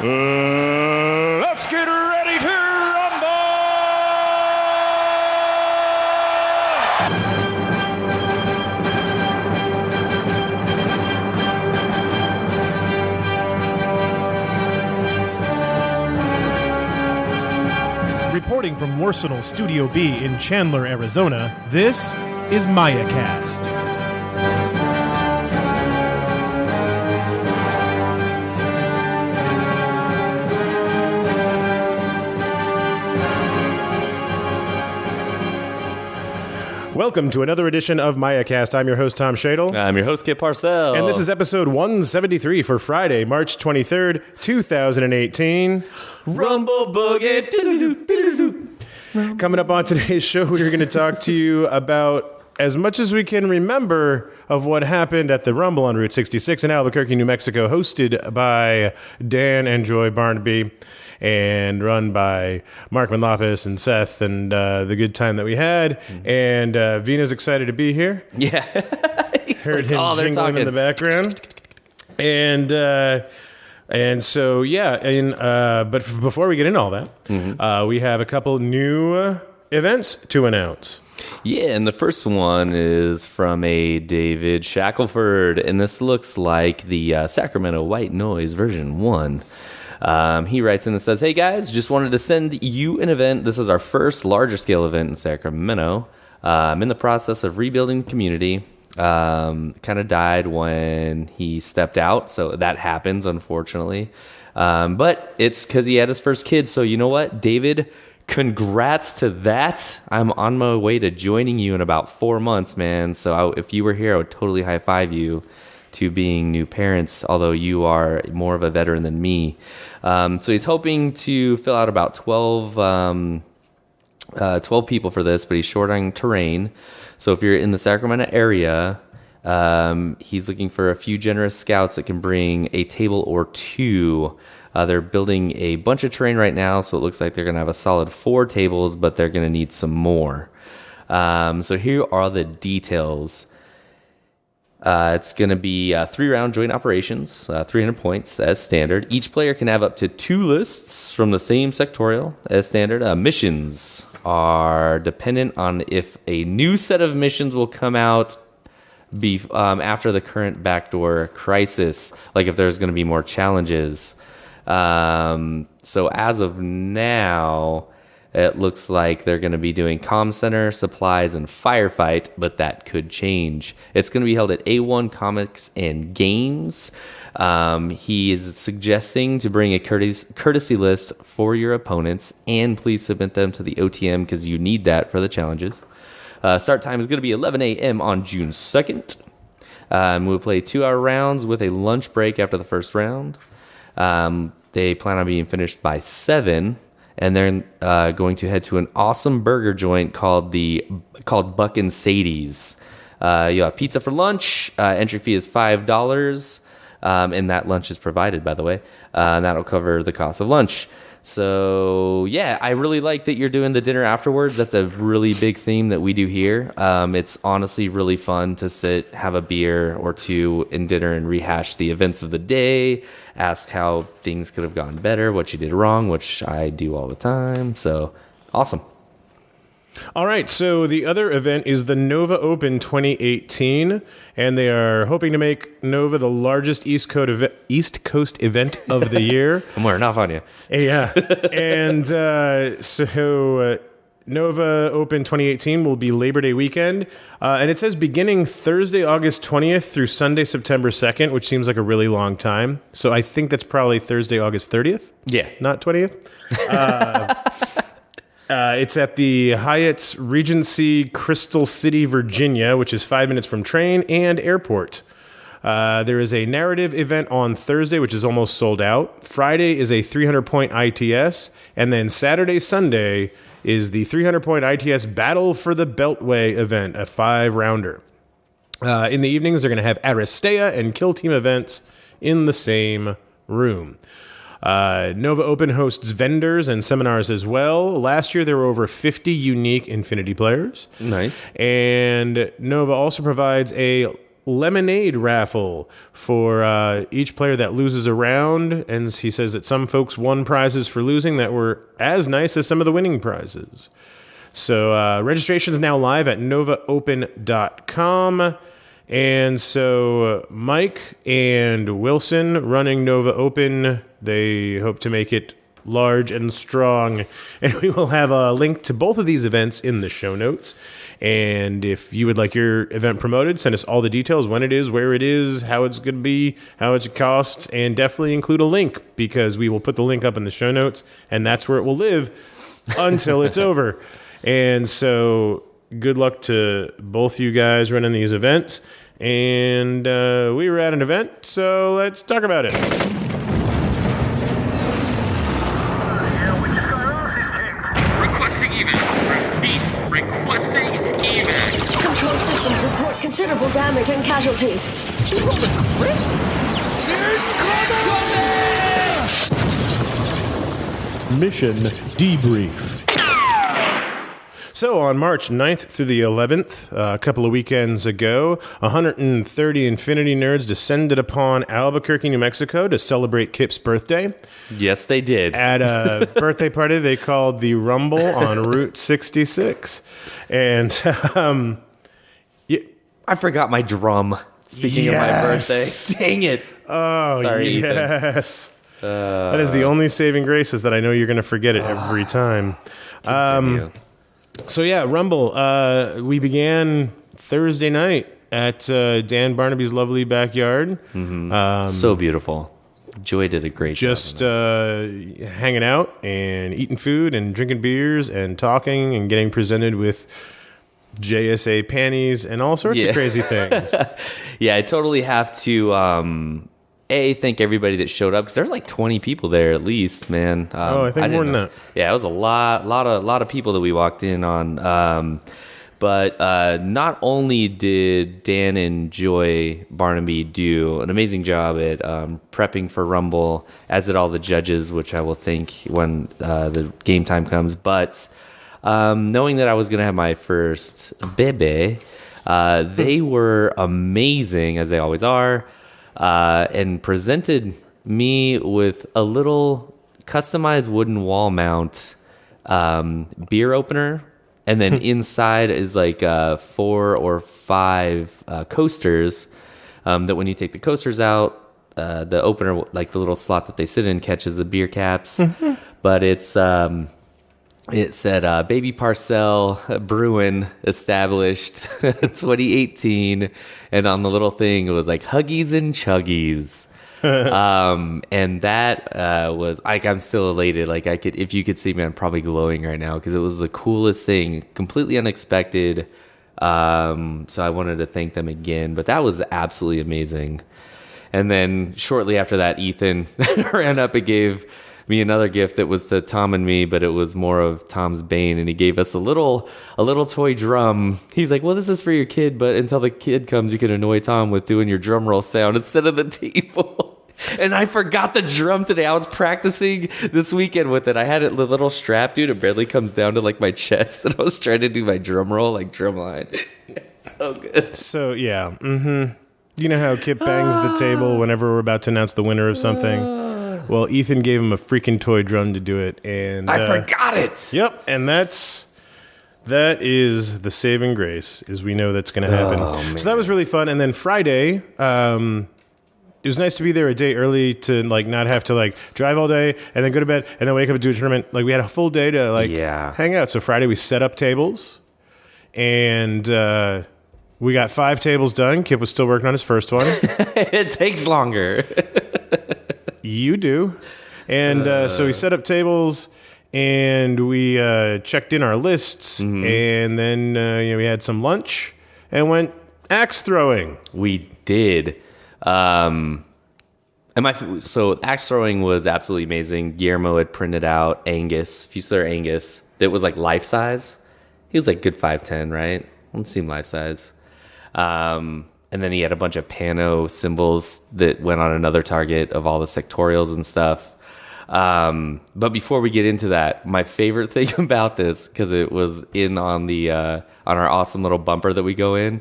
Let's get ready to rumble! Reporting from Warsenal Studio B in Chandler, Arizona, this is MayaCast. Welcome to another edition of MayaCast. I'm your host, Tom Shadle. I'm your host, Kit Parcell. And this is episode 173 for Friday, March 23rd, 2018. Rumble Boogie. Coming up on today's show, we're going to talk to you about as much as we can remember of what happened at the Rumble on Route 66 in Albuquerque, New Mexico, hosted by Dan and Joy Barnaby and run by Mark Manlapis and Seth and the good time that we had. And Vino's excited to be here. Yeah. Heard him jingling in the background. And so, yeah. But before we get into all that, we have a couple new events to announce. Yeah, and the first one is from a David Shackelford, and this looks like the Sacramento White Noise version 1. He writes in and says, "Hey guys, just wanted to send you an event. This is our first larger scale event in Sacramento. I'm in the process of rebuilding the community. Kind of died when he stepped out, so that happens, unfortunately. But it's because he had his first kid, so you know what, David, congrats to that. I'm on my way to joining you in about 4 months, man. So if you were here, I would totally high-five you to being new parents, although you are more of a veteran than me. So he's hoping to fill out about 12 people for this, but he's short on terrain. So if you're in the Sacramento area, he's looking for a few generous scouts that can bring a table or two. They're building a bunch of terrain right now, so it looks like they're going to have a solid 4 tables, but they're going to need some more. So here are the details. It's going to be 3-round joint operations, 300 points as standard. Each player can have up to 2 lists from the same sectorial as standard. Missions are dependent on if a new set of missions will come out after the current backdoor crisis, like if there's going to be more challenges. So as of now, it looks like they're going to be doing comm center, supplies, and firefight, but that could change. It's going to be held at A1 Comics and Games. He is suggesting to bring a courtesy list for your opponents, and please submit them to the OTM because you need that for the challenges. Start time is going to be 11 a.m. on June 2nd. We'll play 2-hour rounds with a lunch break after the first round. They plan on being finished by 7. And they're going to head to an awesome burger joint called Buck and Sadie's. You'll have pizza for lunch. Entry fee is $5, and that lunch is provided, by the way. And that'll cover the cost of lunch. So, yeah, I really like that you're doing the dinner afterwards. That's a really big theme that we do here. It's honestly really fun to sit, have a beer or two in dinner and rehash the events of the day, ask how things could have gone better, what you did wrong, which I do all the time. So, awesome. All right, so the other event is the Nova Open 2018, and they are hoping to make Nova the largest East Coast event of the year. I'm wearing off on you. Yeah, and so Nova Open 2018 will be Labor Day weekend, and it says beginning Thursday, August 20th through Sunday, September 2nd, which seems like a really long time. So I think that's probably Thursday, August 30th. Yeah. Not 20th. It's at the Hyatt's Regency Crystal City, Virginia, which is 5 minutes from train and airport. There is a narrative event on Thursday, which is almost sold out. Friday is a 300-point ITS. And then Saturday, Sunday is the 300-point ITS Battle for the Beltway event, a 5-rounder. In the evenings, they're going to have Aristea and Kill Team events in the same room. Nova Open hosts vendors and seminars as well. Last year, there were over 50 unique Infinity players. Nice. And Nova also provides a lemonade raffle for each player that loses a round. And he says that some folks won prizes for losing that were as nice as some of the winning prizes. So registration is now live at novaopen.com. And so Mike and Wilson running Nova Open, they hope to make it large and strong. And we will have a link to both of these events in the show notes. And if you would like your event promoted, send us all the details, when it is, where it is, how it's going to be, how much it costs, and definitely include a link, because we will put the link up in the show notes, and that's where it will live until it's over. And so good luck to both you guys running these events. And we were at an event, so let's talk about it. Yeah, we just got our asses kicked. Requesting evac. Repeat, requesting evac. Control systems report considerable damage and casualties. You rolled a crit? Mission debrief. So on March 9th through the 11th, a couple of weekends ago, 130 Infinity Nerds descended upon Albuquerque, New Mexico to celebrate Kip's birthday. Yes, they did. At a birthday party they called the Rumble on Route 66. And I forgot my drum. Speaking of my birthday. Dang it. Oh, Sorry, yes. That is the only saving grace, is that I know you're going to forget it every time. So yeah, Rumble. We began Thursday night at Dan Barnaby's lovely backyard. So beautiful. Joy did a great Just job. hanging out and eating food and drinking beers and talking and getting presented with JSA panties and all sorts of crazy things. Yeah, I totally have to thank everybody that showed up, because there's like 20 people there at least, man. I think more than that. Yeah, it was a lot of people that we walked in on. But not only did Dan and Joy Barnaby do an amazing job at prepping for Rumble, as did all the judges, which I will thank when the game time comes, but knowing that I was going to have my first bebe, they were amazing, as they always are. And presented me with a little customized wooden wall mount beer opener, and then inside is like 4 or 5 coasters that when you take the coasters out, the opener, like the little slot that they sit in, catches the beer caps. But it's it said Baby Parcel Brewing established 2018, and on the little thing it was like Huggies and Chuggies. And that was like, I'm still elated. Like, I could, if you could see me, I'm probably glowing right now, because it was the coolest thing, completely unexpected. So I wanted to thank them again, but that was absolutely amazing. And then shortly after that, Ethan ran up and gave me another gift that was to Tom and me, but it was more of Tom's bane, and he gave us a little toy drum. He's like, well, this is for your kid, but until the kid comes, you can annoy Tom with doing your drum roll sound instead of the table. And I forgot the drum today. I was practicing this weekend with it. I had it, the little strap, dude. It barely comes down to like my chest, and I was trying to do my drum roll, like drum line. So good. So yeah, you know how Kip bangs the table whenever we're about to announce the winner of something? Well, Ethan gave him a freaking toy drum to do it, and I forgot it. Yep, and that is the saving grace, is we know that's going to happen. So that was really fun. And then Friday, it was nice to be there a day early to like not have to like drive all day and then go to bed and then wake up and do a tournament. Like, we had a full day to like hang out. So Friday we set up tables, and we got 5 tables done. Kip was still working on his first one. It takes longer. You do. And so we set up tables, and we checked in our lists, and then we had some lunch and went axe throwing. We did. So axe throwing was absolutely amazing. Guillermo had printed out Angus, Fusilier Angus, that was like life size. He was like good 5'10", right? Doesn't seem life size. And then he had a bunch of pano symbols that went on another target of all the sectorials and stuff. But before we get into that, my favorite thing about this, because it was in on the on our awesome little bumper that we go in,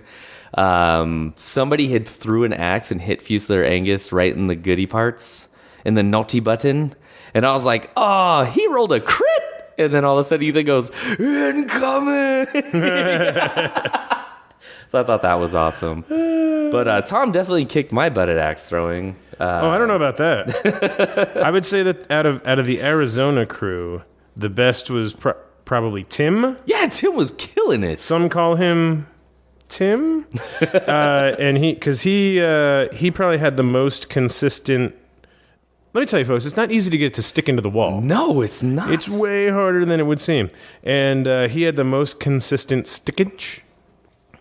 Somebody had threw an axe and hit Fusilier Angus right in the goodie parts, in the naughty button. And I was like, oh, he rolled a crit. And then all of a sudden Ethan goes, incoming. So I thought that was awesome. But Tom definitely kicked my butt at axe throwing. I don't know about that. I would say that out of the Arizona crew, the best was probably Tim. Yeah, Tim was killing it. Some call him Tim, and he probably had the most consistent. Let me tell you, folks, it's not easy to get it to stick into the wall. No, it's not. It's way harder than it would seem. And he had the most consistent stickage.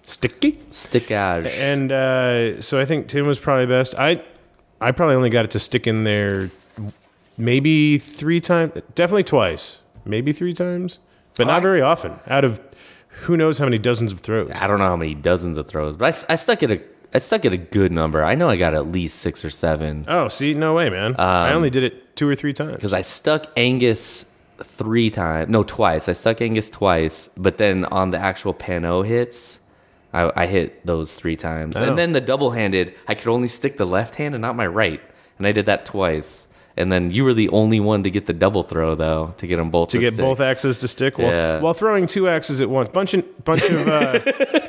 Stickage. And so I think Tim was probably best. I probably only got it to stick in there maybe 3 times. Definitely twice. Maybe 3 times. But not very often. Out of who knows how many dozens of throws. I don't know how many dozens of throws, but I stuck at a good number. I know I got at least 6 or 7. Oh, see, no way, man. I only did it 2 or 3 times. Because I stuck Angus 3 times. No, twice. I stuck Angus twice, but then on the actual Pano hits, I hit those 3 times. Oh. And then the double-handed, I could only stick the left hand and not my right. And I did that twice. And then you were the only one to get the double throw, though, to get them both to get stick. both axes to stick Yeah. while throwing 2 axes at once. Bunch of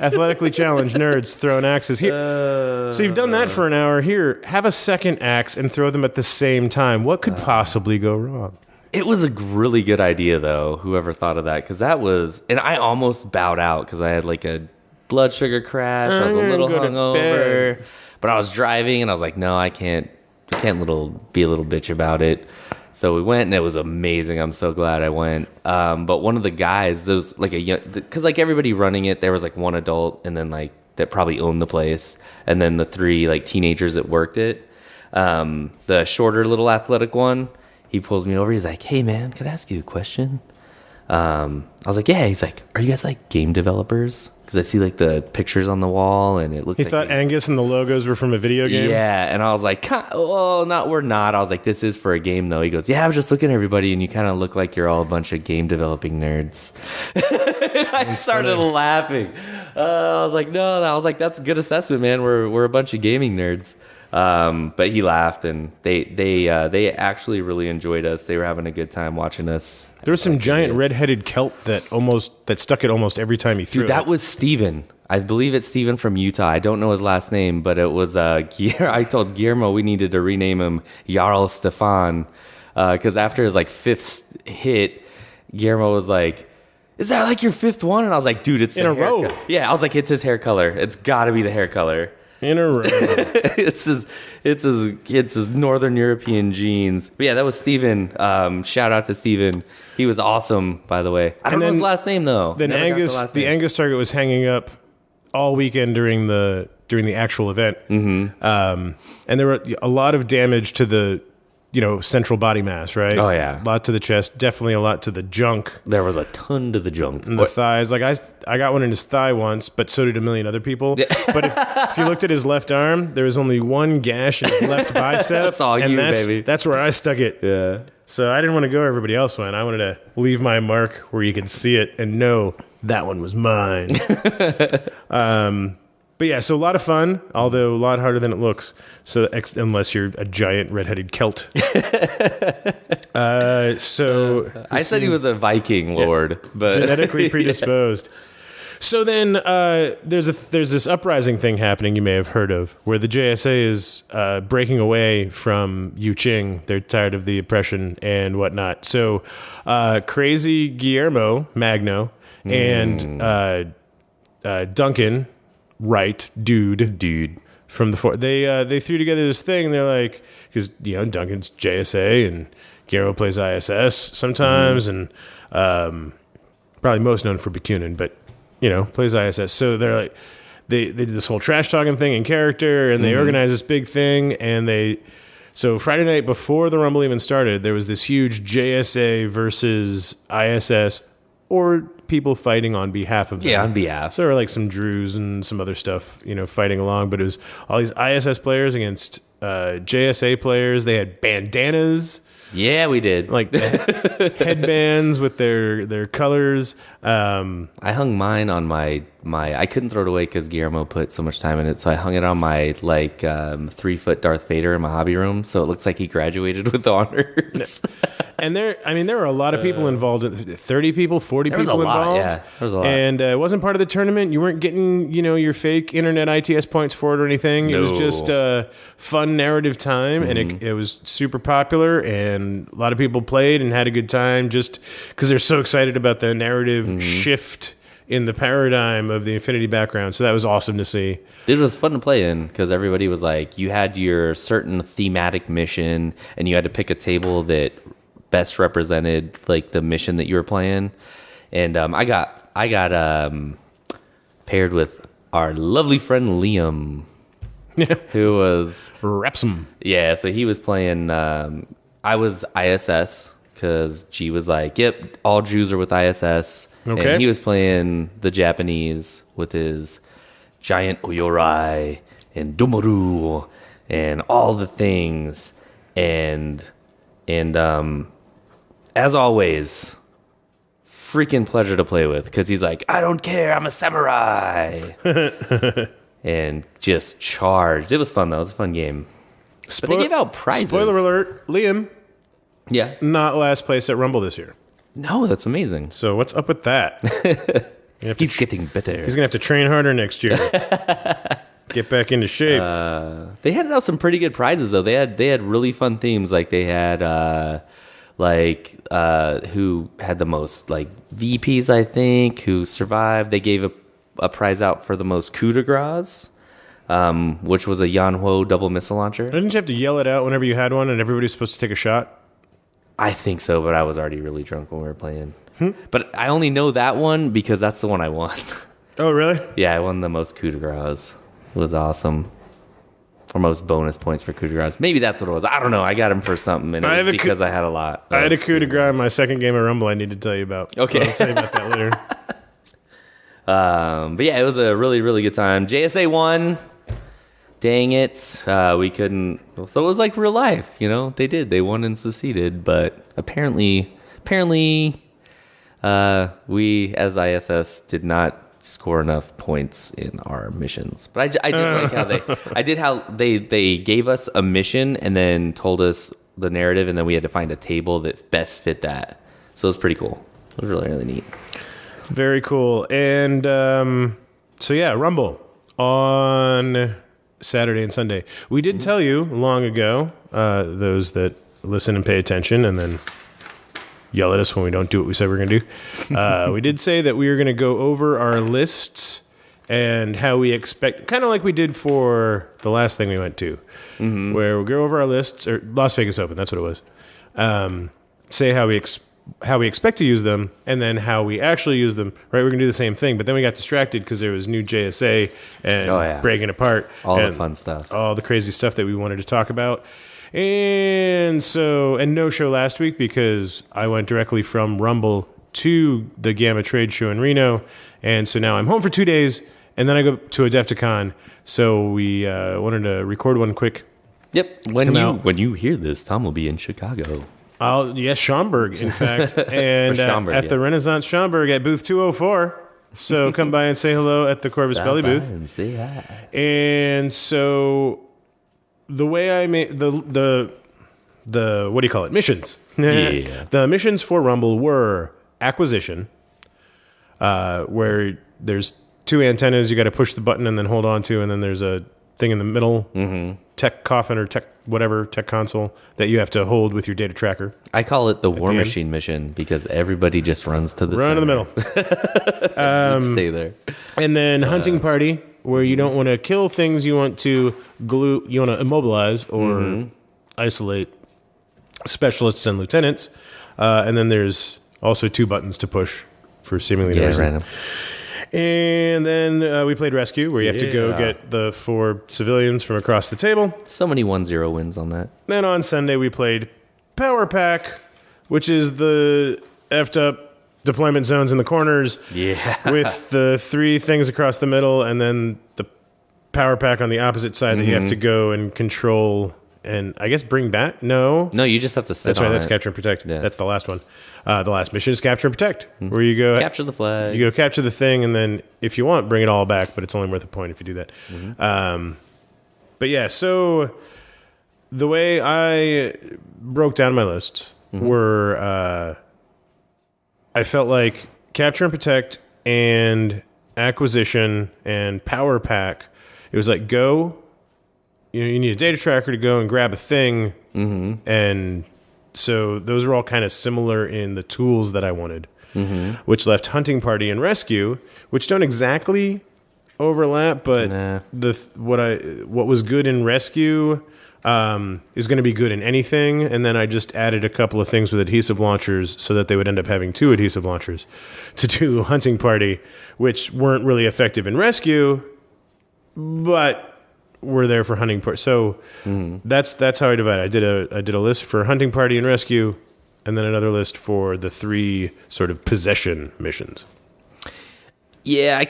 athletically challenged nerds throwing axes here. So you've done that for an hour. Here, have a second axe and throw them at the same time. What could possibly go wrong? It was a really good idea, though, whoever thought of that, because that was... And I almost bowed out because I had like a blood sugar crash. I was a little hungover. But I was driving, and I was like, no, I can't be a little bitch about it. So we went, and it was amazing. I'm so glad I went. But one of the guys, there was like because like everybody running it, there was like one adult, and then like that probably owned the place, and then the 3 like teenagers that worked it. The shorter little athletic one, he pulls me over. He's like, "Hey man, can I ask you a question?" I was like, "Yeah." He's like, "Are you guys like game developers?" Because I see like the pictures on the wall, and it looks. He like thought Angus and the logos were from a video game. Yeah, and I was like, "Well, we're not." I was like, "This is for a game, though." He goes, "Yeah, I was just looking at everybody, and you kind of look like you're all a bunch of game developing nerds." I started laughing. I was like, "No," I was like, "That's a good assessment, man. We're a bunch of gaming nerds." But he laughed, and they actually really enjoyed us. They were having a good time watching us. There was some giant red-headed Celt that stuck it almost every time he threw. Dude, that was Steven. I believe it's Steven from Utah. I don't know his last name, but it was I told Guillermo we needed to rename him Jarl Stefan because after his like 5th hit, Guillermo was like, "Is that like your 5th one?" And I was like, "Dude, it's in a row." Yeah, I was like, "It's his hair color. It's got to be the hair color." In a row. it's his Northern European genes. But yeah, that was Steven. Shout out to Steven. He was awesome, by the way. I don't know his last name though. Then the Angus target was hanging up all weekend during the actual event. Mm-hmm. And there were a lot of damage to the central body mass, right? Oh yeah, a lot to the chest, definitely a lot to the junk. There was a ton to the junk and the thighs. Like I got one in his thigh once, but so did a million other people. But if you looked at his left arm, there was only one gash in his left bicep. That's all and baby. That's where I stuck it. Yeah. So I didn't want to go where everybody else went. I wanted to leave my mark where you could see it and know that one was mine. But yeah, so a lot of fun, although a lot harder than it looks. So unless you're a giant redheaded Celt. I said he was a Viking lord, but genetically predisposed. So then there's this uprising thing happening you may have heard of, where the JSA is breaking away from Yuqing. They're tired of the oppression and whatnot. So crazy Guillermo Magno and Duncan Wright, dude from the fort. They threw together this thing. And they're like, because Duncan's JSA and Guillermo plays ISS sometimes, and probably most known for Bakunin, but plays ISS. So they're like, they did this whole trash talking thing in character, and they organized this big thing, and so Friday night before the Rumble even started, there was this huge JSA versus ISS, or people fighting on behalf of them. Yeah, on behalf. So there were like some Drews and some other stuff, fighting along, but it was all these ISS players against JSA players. They had bandanas. Yeah, we did. Like headbands with their colors. I hung mine on my I couldn't throw it away because Guillermo put so much time in it, so I hung it on my 3-foot Darth Vader in my hobby room, so it looks like he graduated with honors. And there were a lot of people involved. 30 people, 40 There was people a lot, involved. yeah. There was a lot. And it wasn't part of the tournament. You weren't getting, your fake internet ITS points for it or anything. It was No. just a fun narrative time, and it was super popular, and a lot of people played and had a good time just because they're so excited about the narrative shift in the paradigm of the Infinity background. So that was awesome to see. It was fun to play in because everybody was like, you had your certain thematic mission, and you had to pick a table that best represented like the mission that you were playing. And I got paired with our lovely friend Liam, who was Repsum. yeah. So he was playing. I was ISS because G was like, "Yep, all Jews are with ISS." Okay. And he was playing the Japanese with his giant Oyorai and Domoru and all the things. And as always, freaking pleasure to play with because he's like, I don't care, I'm a samurai. And just charged. It was fun, though. It was a fun game. But they gave out prizes. Spoiler alert, Liam, Yeah. not last place at Rumble this year. No, that's amazing. So what's up with that? He's getting better. He's going to have to train harder next year. Get back into shape. They handed out some pretty good prizes, though. They had really fun themes. Like they had who had the most VPs, I think, who survived. They gave a prize out for the most coup de grace, which was a Yanhuo double missile launcher. Didn't you have to yell it out whenever you had one and everybody's supposed to take a shot? I think so, but I was already really drunk when we were playing. But I only know that one because that's the one I won. Oh, really? Yeah, I won the most coup de grace. It was awesome. Or most bonus points for coup de grace. Maybe that's what it was. I don't know. I got him for something, and it was because I had a lot. I had a coup de grace in my second game of Rumble I need to tell you about. Okay. I'll tell you about that later. But yeah, it was a really, really good time. JSA won. Dang it. We couldn't. So it was like real life, They did. They won and seceded. But apparently, we as ISS did not score enough points in our missions. But I did like how they gave us a mission and then told us the narrative, and then we had to find a table that best fit that. So it was pretty cool. It was really, really neat. Very cool. And so yeah, Rumble on Saturday and Sunday. We did tell you long ago, those that listen and pay attention and then yell at us when we don't do what we said we're going to do. We did say that we were going to go over our lists and how we expect, kind of like we did for the last thing we went to, where we'll go over our lists, or Las Vegas Open, that's what it was. Say how we expect to use them, and then how we actually use them. Right, we're going to do the same thing, but then we got distracted because there was new JSA and breaking apart. All the fun stuff. All the crazy stuff that we wanted to talk about. And no show last week because I went directly from Rumble to the Gamma Trade Show in Reno. And so now I'm home for 2 days, and then I go to Adepticon. So we wanted to record one quick. Yep. When you hear this, Tom will be in Chicago. Yes, Schaumburg, in fact. And at the Renaissance Schaumburg at booth 204. So come by and say hello at the Corvus Belly booth. And say hi. And so the way I made the what do you call it? Missions. Yeah. The missions for Rumble were acquisition, where there's two antennas you got to push the button and then hold on to, and then there's a thing in the middle, tech coffin or tech console that you have to hold with your data tracker. I call it the War the end. Machine mission because everybody just runs to the Run center. in the middle. Stay there. And then hunting party, where you don't want to kill things, you want to glue, you want to immobilize or isolate specialists and lieutenants. And then there's also two buttons to push for seemingly no reason. Random. And then we played rescue, where you have to go get the 4 civilians from across the table. So many 1-0 wins on that. Then on Sunday we played Power Pack, which is the effed up deployment zones in the corners. Yeah. With the 3 things across the middle, and then the Power Pack on the opposite side that you have to go and control and I guess bring back. No, you just have to sit that's on right. That's it. capture and protect. Yeah. That's the last one. The last mission is capture and protect, where you go Capture the flag. You go capture the thing, and then if you want, bring it all back. But it's only worth a point if you do that. But yeah, so the way I broke down my lists were, I felt like capture and protect and acquisition and power pack. It was like go. You need a data tracker to go and grab a thing, and so those are all kind of similar in the tools that I wanted, which left hunting party and rescue, which don't exactly overlap, but what was good in rescue is going to be good in anything, and then I just added a couple of things with adhesive launchers so that they would end up having 2 adhesive launchers to do hunting party, which weren't really effective in rescue, but were there for hunting party. So that's how I divide it. I did a list for hunting party and rescue, and then another list for the 3 sort of possession missions. Yeah, I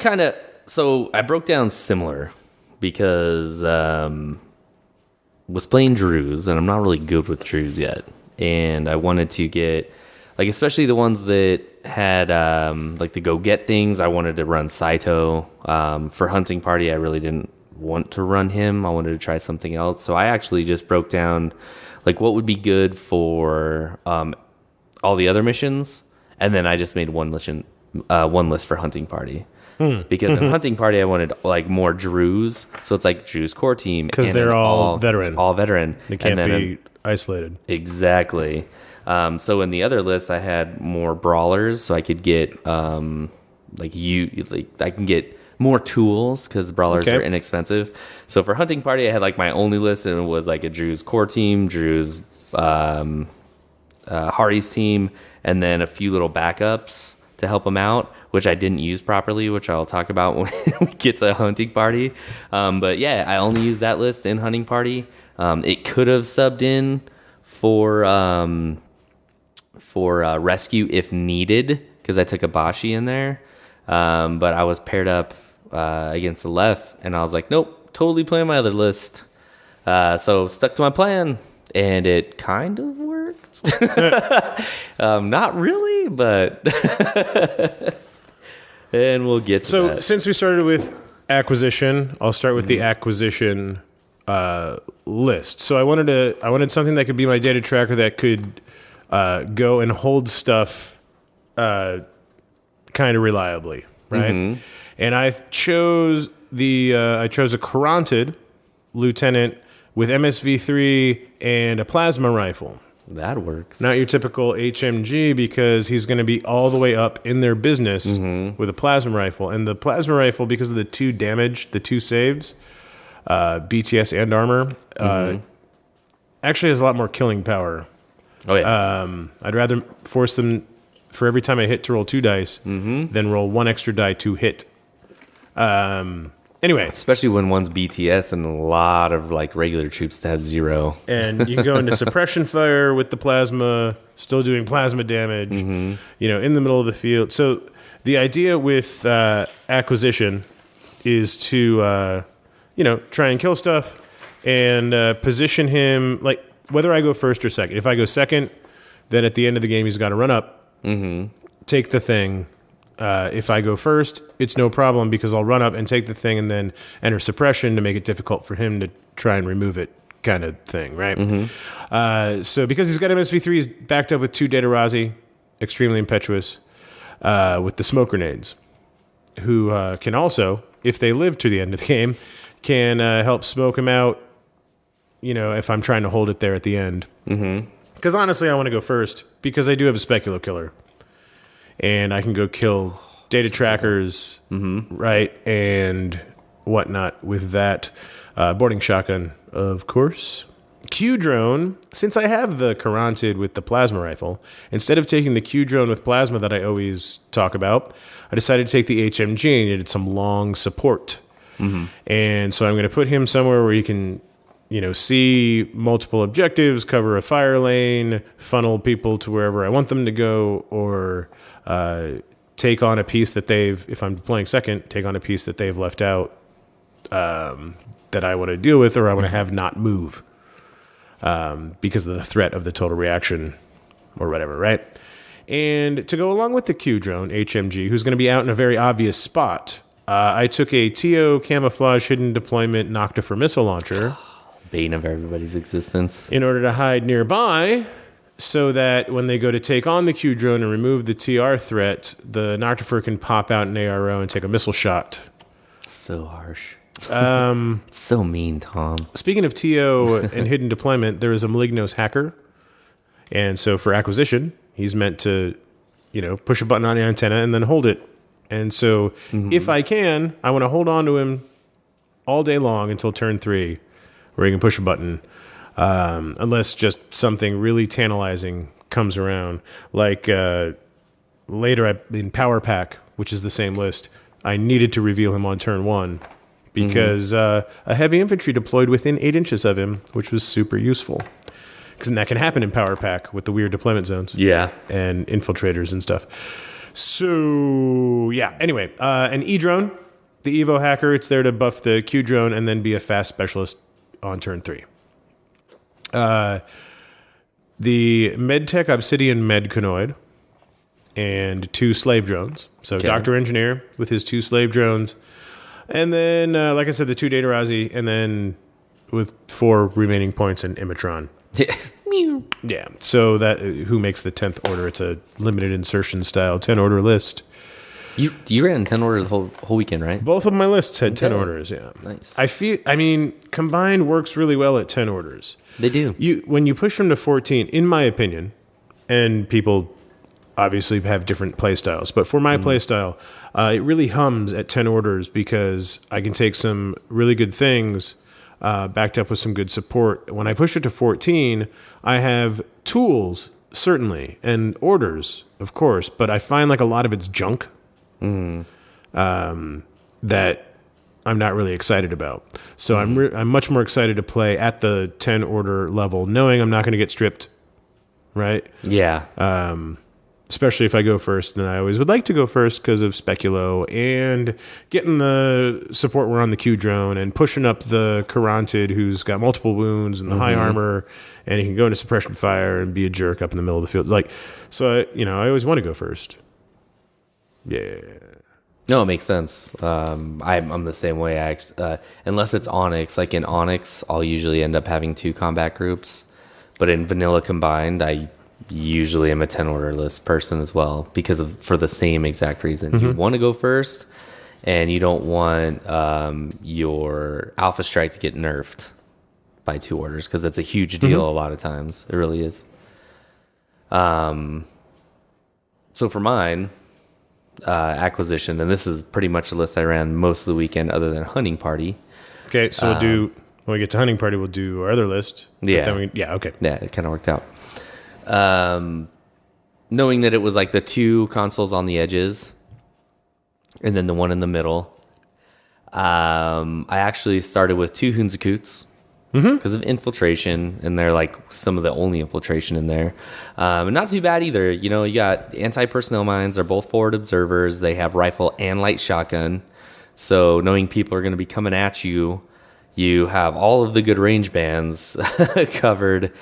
broke down similar because was playing Drews, and I'm not really good with Drews yet. And I wanted to get, like, especially the ones that had, like, the go-get things. I wanted to run Saito. For hunting party, I really didn't want to run him. I wanted to try something else. So I actually just broke down, like, what would be good for all the other missions. And then I just made one list for hunting party. Because in hunting party, I wanted like more Drews, so it's like Drew's core team because they're all veteran. All veteran. They can't be isolated. Exactly. So in the other list, I had more brawlers, so I could get I can get more tools because brawlers are inexpensive. So for hunting party, I had like my only list, and it was like a Drew's core team, Drew's Hardy's team, and then a few little backups to help them out, which I didn't use properly, which I'll talk about when we get to hunting party. But yeah, I only used that list in hunting party. It could have subbed in for rescue if needed, because I took a Bashi in there. But I was paired up against the left, and I was like, nope, totally playing my other list. So stuck to my plan, and it kind of worked. Not really, but and we'll get to that. Since we started with acquisition, I'll start with the acquisition list. So I wanted something that could be my data tracker that could go and hold stuff kind of reliably, right? And I chose a Caronted lieutenant with MSV3 and a plasma rifle. That works. Not your typical HMG, because he's going to be all the way up in their business with a plasma rifle. And the plasma rifle, because of the 2 damage, the 2 saves, BTS and armor, actually has a lot more killing power. Oh, yeah. I'd rather force them for every time I hit to roll 2 dice than roll 1 extra die to hit. Anyway. Especially when one's BTS and a lot of like regular troops to have 0. And you can go into suppression fire with the plasma, still doing plasma damage, in the middle of the field. So the idea with acquisition is to, try and kill stuff and position him, like, whether I go first or second. If I go second, then at the end of the game, he's got to run up, take the thing. If I go first, it's no problem, because I'll run up and take the thing and then enter suppression to make it difficult for him to try and remove it, kind of thing, right? So because he's got MSV3, he's backed up with 2 Data Razi, extremely impetuous, with the smoke grenades, who can also, if they live to the end of the game, can help smoke him out, if I'm trying to hold it there at the end. Because honestly, I want to go first, because I do have a specular killer. And I can go kill data trackers, right, and whatnot with that boarding shotgun, of course. Q-drone, since I have the Caronted with the plasma rifle, instead of taking the Q-drone with plasma that I always talk about, I decided to take the HMG and needed some long support. And so I'm going to put him somewhere where he can, see multiple objectives, cover a fire lane, funnel people to wherever I want them to go, or take on a piece that if I'm playing second, take on a piece that they've left out that I want to deal with, or I want to have not move. because of the threat of the total reaction or whatever, right? And to go along with the Q drone, HMG, who's going to be out in a very obvious spot, I took a TO camouflage hidden deployment Noctifer missile launcher. Bane of everybody's existence. In order to hide nearby, so that when they go to take on the Q drone and remove the TR threat, the Noctifer can pop out an ARO and take a missile shot. So harsh. So mean, Tom. Speaking of TO and hidden deployment, there is a Malignos hacker. And so for acquisition, he's meant to, push a button on the antenna and then hold it. And so if I can, I want to hold on to him all day long until turn 3, where he can push a button. Unless just something really tantalizing comes around. Like later in Power Pack, which is the same list, I needed to reveal him on turn 1 because a heavy infantry deployed within 8 inches of him, which was super useful. Because that can happen in Power Pack with the weird deployment zones. Yeah. And infiltrators and stuff. So, yeah. Anyway, an E-drone, the Evo hacker, it's there to buff the Q drone and then be a fast specialist on turn 3. The MedTech Obsidian Medconoid and 2 slave drones. So Dr. Engineer with his 2 slave drones. And then, like I said, the 2 Data Razi, and then with 4 remaining points in Imatron. Yeah, so that who makes the 10th order? It's a limited insertion style 10 order list. You ran 10 orders the whole weekend, right? Both of my lists had 10 orders, yeah. Nice. Combined works really well at 10 orders. They do. When you push them to 14, in my opinion, and people obviously have different play styles, but for my play style, it really hums at 10 orders because I can take some really good things backed up with some good support. When I push it to 14, I have tools, certainly, and orders, of course, but I find like a lot of it's junk that I'm not really excited about. So I'm much more excited to play at the 10 order level, knowing I'm not going to get stripped, right? Yeah. Especially if I go first, and I always would like to go first because of Speculo and getting the support we're on the Q drone and pushing up the Carantid who's got multiple wounds and the high armor, and he can go into suppression fire and be a jerk up in the middle of the field. I always want to go first. Yeah. No, it makes sense. I'm the same way. Unless it's Onyx, like in Onyx, I'll usually end up having 2 combat groups, but in Vanilla Combined, I usually am a 10 order list person as well for the same exact reason. You want to go first, and you don't want your Alpha Strike to get nerfed by 2 orders because that's a huge deal a lot of times. It really is. So for mine, acquisition, and this is pretty much the list I ran most of the weekend other than Hunting Party. Okay, so when we get to Hunting Party, we'll do our other list. Yeah. Okay. Yeah, it kind of worked out. Knowing that it was like the 2 consoles on the edges and then the one in the middle, I actually started with 2 Hunzakoots because of infiltration, and they're like some of the only infiltration in there. Not too bad either. You got anti-personnel mines. They're both forward observers. They have rifle and light shotgun. So knowing people are going to be coming at you, you have all of the good range bands covered.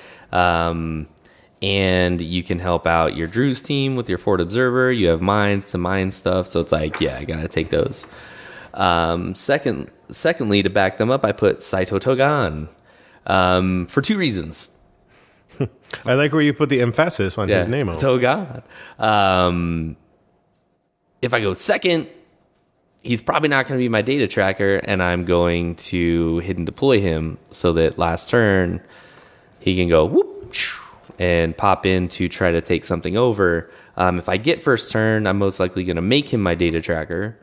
And you can help out your Drew's team with your forward observer. You have mines to mine stuff. So it's like, yeah, I got to take those. Secondly, to back them up, I put Saito Togan for 2 reasons. I like where you put the emphasis on his name. Togan. If I go second, he's probably not going to be my data tracker, and I'm going to hidden deploy him so that last turn he can go whoop and pop in to try to take something over. If I get first turn, I'm most likely going to make him my data tracker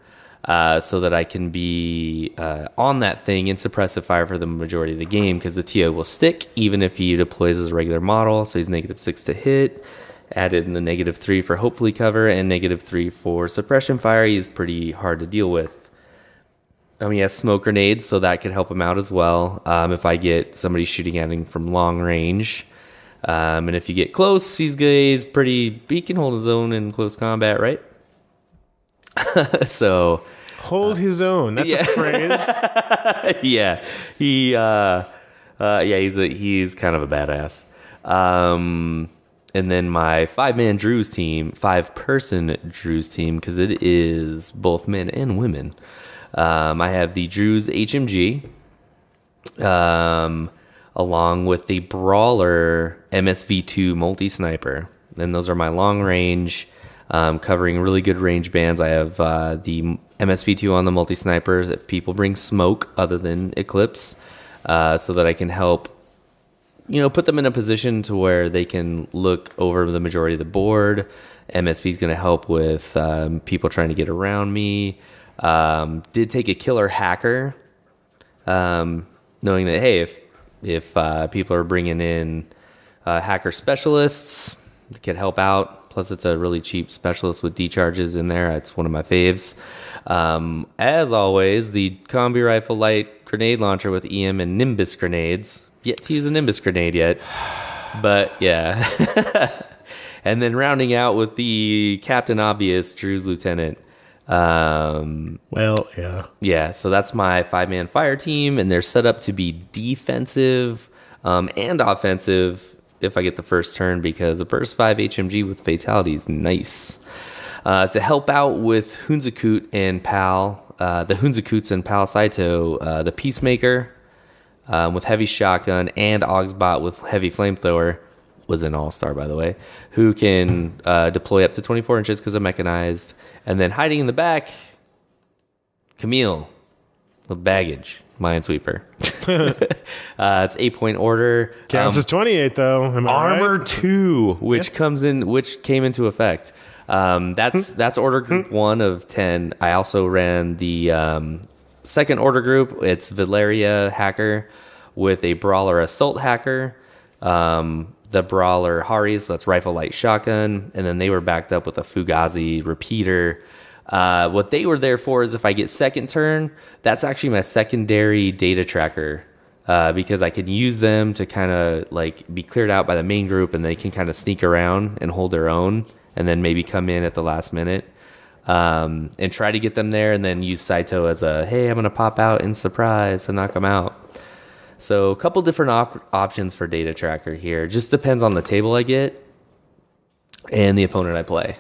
so that I can be on that thing in suppressive fire for the majority of the game, because the TO will stick even if he deploys as a regular model. So he's -6 to hit, added in the -3 for hopefully cover, and -3 for suppression fire. He's pretty hard to deal with. He has smoke grenades, so that could help him out as well if I get somebody shooting at him from long range. And if you get close, he's pretty... He can hold his own in close combat, right? So... Hold his own. That's a phrase. Yeah. He... Yeah, he's kind of a badass. And then my 5-person Drews team, because it is both men and women. I have the Drews HMG, along with the Brawler MSV2 multi-sniper. And those are my long range, covering really good range bands. I have the MSV2 on the multi-sniper if people bring smoke other than Eclipse, so that I can help, put them in a position to where they can look over the majority of the board. MSV is going to help with people trying to get around me. Did take a killer hacker, knowing that, hey, if people are bringing in hacker specialists, it could help out. Plus, it's a really cheap specialist with decharges in there. It's one of my faves. As always, the combi rifle light grenade launcher with EM and Nimbus grenades. Yet to use a Nimbus grenade yet, but yeah. And then rounding out with the Captain Obvious Drew's Lieutenant. Well, yeah. Yeah, so that's my 5-man fire team, and they're set up to be defensive and offensive if I get the first turn, because the burst 5 HMG with fatality is nice. To help out with Hunzakut and Pal, the Hunzakuts and Pal Saito, the Peacemaker with heavy shotgun and Augsbot with heavy flamethrower, was an all-star, by the way, who can deploy up to 24 inches because of mechanized. And then hiding in the back, Camille with baggage, Minesweeper. It's 8-point order. Counts as 28, though. Am I Armor right? 2, which came into effect. That's order group 1 of 10. I also ran the second order group. It's Valeria Hacker with a Brawler Assault Hacker. The Brawler Hari, so that's rifle light shotgun, and then they were backed up with a Fugazi repeater. What they were there for is if I get second turn, that's actually my secondary data tracker, because I can use them to kind of like be cleared out by the main group, and they can kind of sneak around and hold their own, and then maybe come in at the last minute and try to get them there, and then use Saito as a, hey, I'm going to pop out in surprise and knock them out. So a couple different options for data tracker here. Just depends on the table I get and the opponent I play.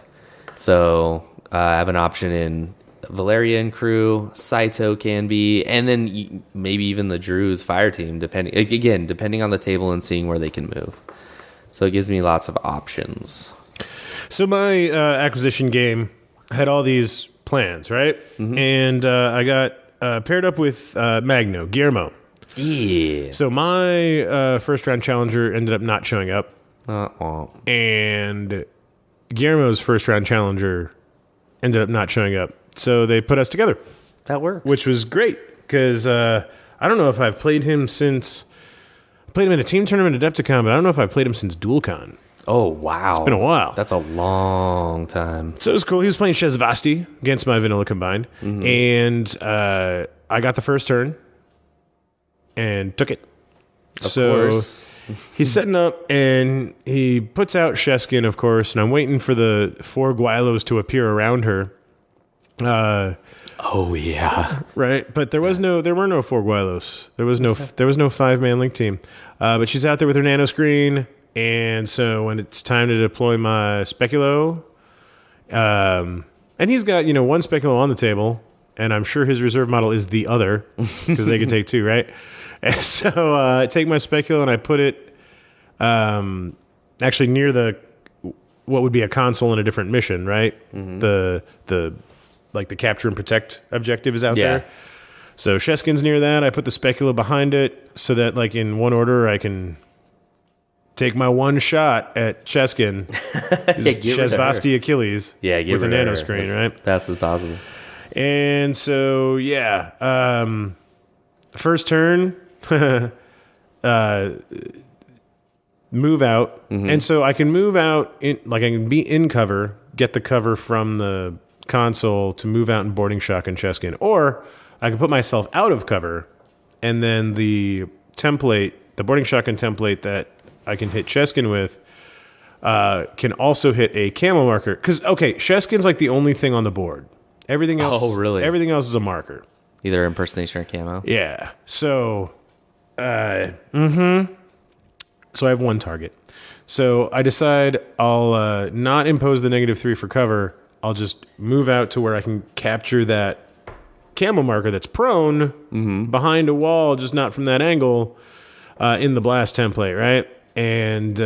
So I have an option in Valeria and crew, Saito can be, and then maybe even the Drew's fire team, depending on the table and seeing where they can move. So it gives me lots of options. So my acquisition game had all these plans, right? Mm-hmm. And I got paired up with Guillermo. Yeah. So my first round challenger ended up not showing up. And Guillermo's first round challenger ended up not showing up. So they put us together. That works. Which was great because I don't know if I've played him since... I played him in a team tournament at Adepticon, but I don't know if I've played him since DualCon. Oh, wow. It's been a while. That's a long time. So it was cool. He was playing Shezvasti against my vanilla combined. Mm-hmm. And I got the first turn and took it. Of course. He's setting up and he puts out Sheskin, of course, and I'm waiting for the 4 Guilos to appear around her. Oh yeah. Right. But there were no 4 Guilos. There was no 5-man link team. But she's out there with her nano screen. And so when it's time to deploy my Speculo, and he's got, one Speculo on the table, and I'm sure his reserve model is the other, because they could take 2, right? And so I take my Speculo and I put it actually near what would be a console in a different mission, right? Mm-hmm. The capture and protect objective is out there. So Sheskin's near that. I put the Speculo behind it so that in one order I can take my one shot at Sheskin. Shezvasti Achilles. Yeah, with a nano screen, right? Fast as possible. And so, first turn, move out. Mm-hmm. And so I can move out, I can be in cover, get the cover from the console to move out and boarding shotgun Sheskin. Or I can put myself out of cover, and then the boarding shotgun template that I can hit Sheskin with can also hit a camo marker. Because, Sheskin's the only thing on the board. Everything else. Oh, really? Everything else is a marker. Either impersonation or camo. Yeah. So So I have one target. So I decide I'll not impose the -3 for cover. I'll just move out to where I can capture that camo marker that's prone behind a wall, just not from that angle, in the blast template, right? And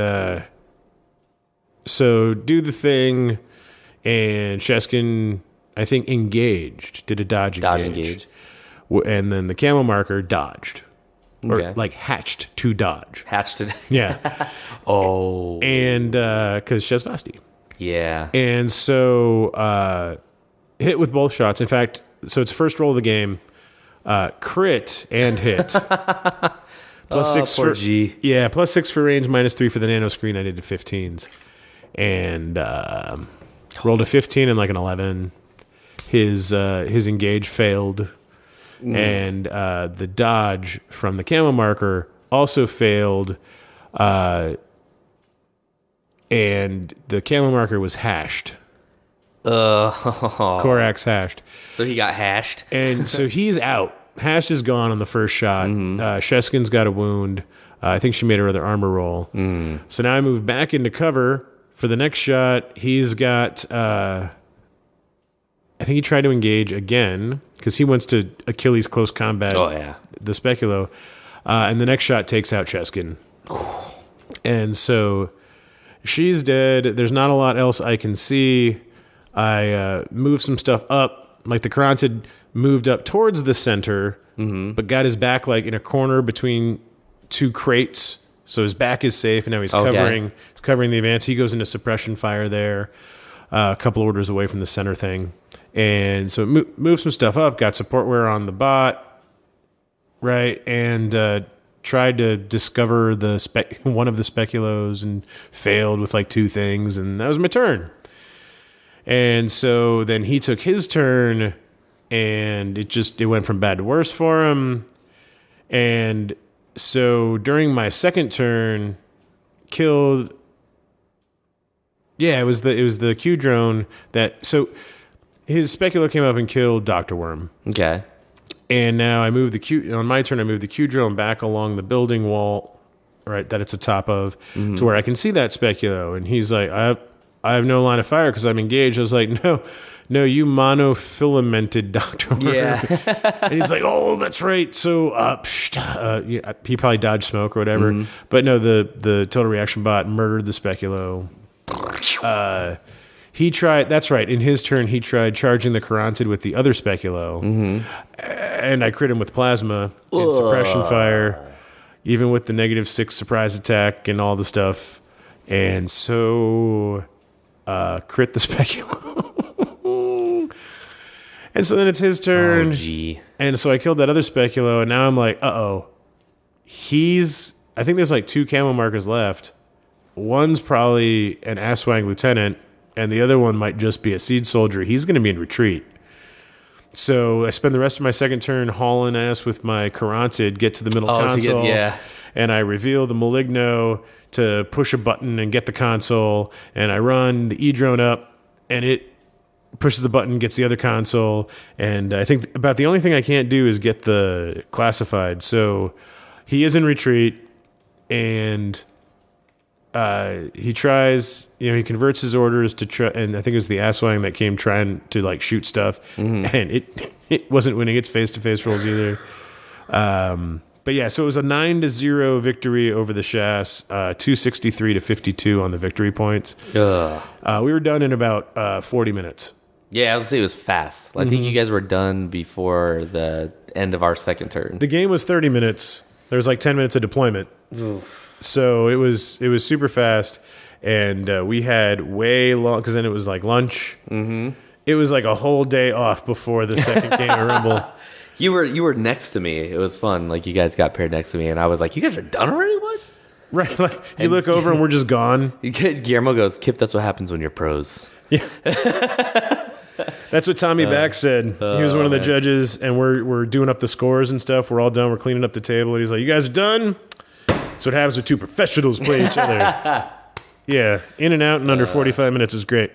so do the thing, and Cheskin, I think, did a dodge engage. And then the camo marker dodged. Okay. Or like hatched to dodge. Hatched it. Yeah. Oh. And because Shesvasti. Yeah. And so hit with both shots. In fact, so it's first roll of the game. Crit and hit. +6 for G. Yeah, +6 for range, -3 for the nano screen. I did 15s. And rolled a 15 and like an 11. His engage failed. And the dodge from the camo marker also failed. And the camo marker was hashed. Korak's hashed. So he got hashed. And so he's out. Hash is gone on the first shot. Sheskin's got a wound. I think she made her other armor roll. So now I move back into cover for the next shot. He's got... I think he tried to engage again because he wants to Achilles close combat. Oh, yeah. The Speculo. And the next shot takes out Cheskin. And so she's dead. There's not a lot else I can see. I moved some stuff up. Like the Karantid moved up towards the center, but got his back like in a corner between two crates. So his back is safe, and now he's covering the advance. He goes into suppression fire there, a couple orders away from the center thing. And so moved some stuff up, got supportware on the bot, right, and tried to discover one of the Speculos and failed with like 2 things, and that was my turn. And so then he took his turn, and it went from bad to worse for him. And so during my second turn, killed. Yeah, it was the Q drone that so. His Speculo came up and killed Dr. Worm. Okay. And now I moved on my turn, I moved the Q drone back along the building wall, right, that it's atop of, to where I can see that Speculo. And he's like, I have no line of fire because I'm engaged. I was like, no, you monofilamented Dr. Worm. Yeah. And he's like, oh, that's right. So yeah, he probably dodged smoke or whatever. But no, the total reaction bot murdered the Speculo. He tried, that's right, in his turn, he tried charging the Karantid with the other Speculo. And I crit him with plasma and suppression fire, even with the -6 surprise attack and all the stuff. And so, crit the Speculo. And so then it's his turn. Oh, gee. And so I killed that other Speculo, and now I'm like, I think there's like 2 camo markers left. One's probably an Aswang lieutenant, and the other one might just be a seed soldier. He's going to be in retreat. So I spend the rest of my second turn hauling ass with my Karantid, get to the middle console, and I reveal the Maligno to push a button and get the console, and I run the E-drone up, and it pushes the button, gets the other console, and I think about the only thing I can't do is get the classified. So he is in retreat, and... he tries, he converts his orders to try, and I think it was the Aswang that came trying to like shoot stuff, and it wasn't winning its face-to-face rolls either. But yeah, so it was a 9-0 victory over the Shas, 263 to 52 on the victory points. We were done in about 40 minutes. Yeah, I would say it was fast. I think you guys were done before the end of our second turn. The game was 30 minutes. There was like 10 minutes of deployment. Oof. So it was super fast, and we had way long, because then it was like lunch. It was like a whole day off before the second game of Rumble. You were next to me. It was fun. Like you guys got paired next to me, and I was like, "You guys are done already? What?" Right. Like you look over and we're just gone. Guillermo goes, "Kip, that's what happens when you're pros." Yeah. That's what Tommy Back said. He was one of the judges, and we're doing up the scores and stuff. We're all done. We're cleaning up the table, and he's like, "You guys are done?" That's what happens when 2 professionals play each other. Yeah, in and out in under 45 minutes was great.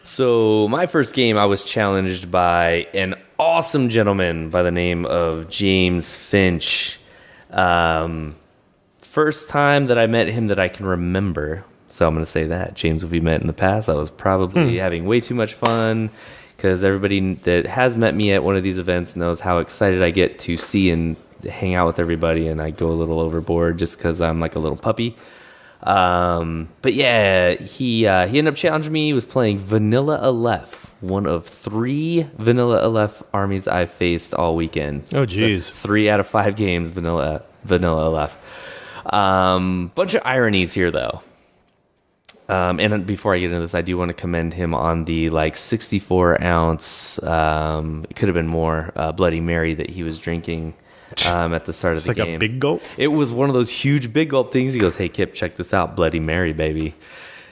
So my first game, I was challenged by an awesome gentleman by the name of James Finch. First time that I met him that I can remember. So I'm going to say that. James, if we met in the past, I was probably having way too much fun, because everybody that has met me at one of these events knows how excited I get to see and hang out with everybody, and I go a little overboard just because I'm like a little puppy. But yeah, he ended up challenging me. He was playing Vanilla Aleph, one of 3 Vanilla Aleph armies I've faced all weekend. Oh, geez. So 3 out of 5 games Vanilla Aleph. Bunch of ironies here, though. And before I get into this, I do want to commend him on the 64 ounce, it could have been more, Bloody Mary that he was drinking at the start of the game. Like a big gulp? It was one of those huge big gulp things. He goes, "Hey, Kip, check this out, Bloody Mary, baby."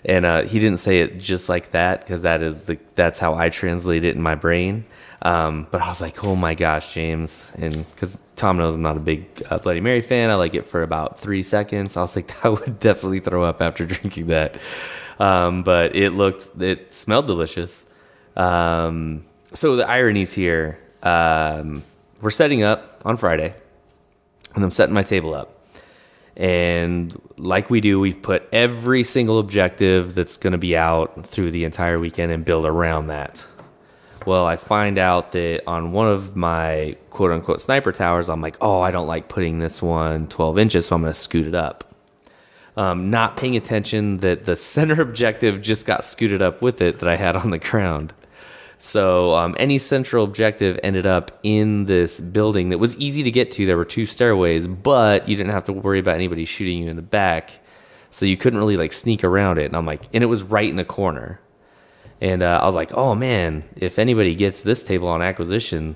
And he didn't say it just like that, because that's how I translate it in my brain. But I was like, oh my gosh, James. And because Tom knows I'm not a big Bloody Mary fan. I like it for about 3 seconds. I was like, I would definitely throw up after drinking that. But it smelled delicious. So the ironies here, we're setting up on Friday, and I'm setting my table up. And like we do, we put every single objective that's going to be out through the entire weekend and build around that. Well, I find out that on one of my quote-unquote sniper towers, I'm like, oh, I don't like putting this one 12 inches, so I'm going to scoot it up. Not paying attention that the center objective just got scooted up with it that I had on the ground. So any central objective ended up in this building that was easy to get to. There were 2 stairways, but you didn't have to worry about anybody shooting you in the back. So you couldn't really sneak around it. And and it was right in the corner. And I was like, oh man, if anybody gets this table on acquisition,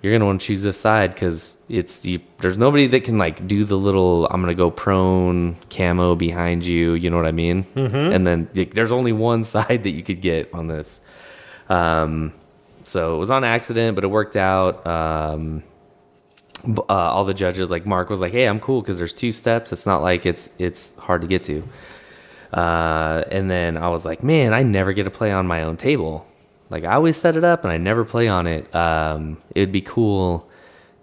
you're going to want to choose this side, because there's nobody that can do the little, I'm going to go prone camo behind you. You know what I mean? Mm-hmm. And then there's only one side that you could get on this. So it was on accident, but it worked out. All the judges, Mark was like, hey, I'm cool, because there's 2 steps. It's not like it's hard to get to. And then I was like, man, I never get to play on my own table. I always set it up and I never play on it. It'd be cool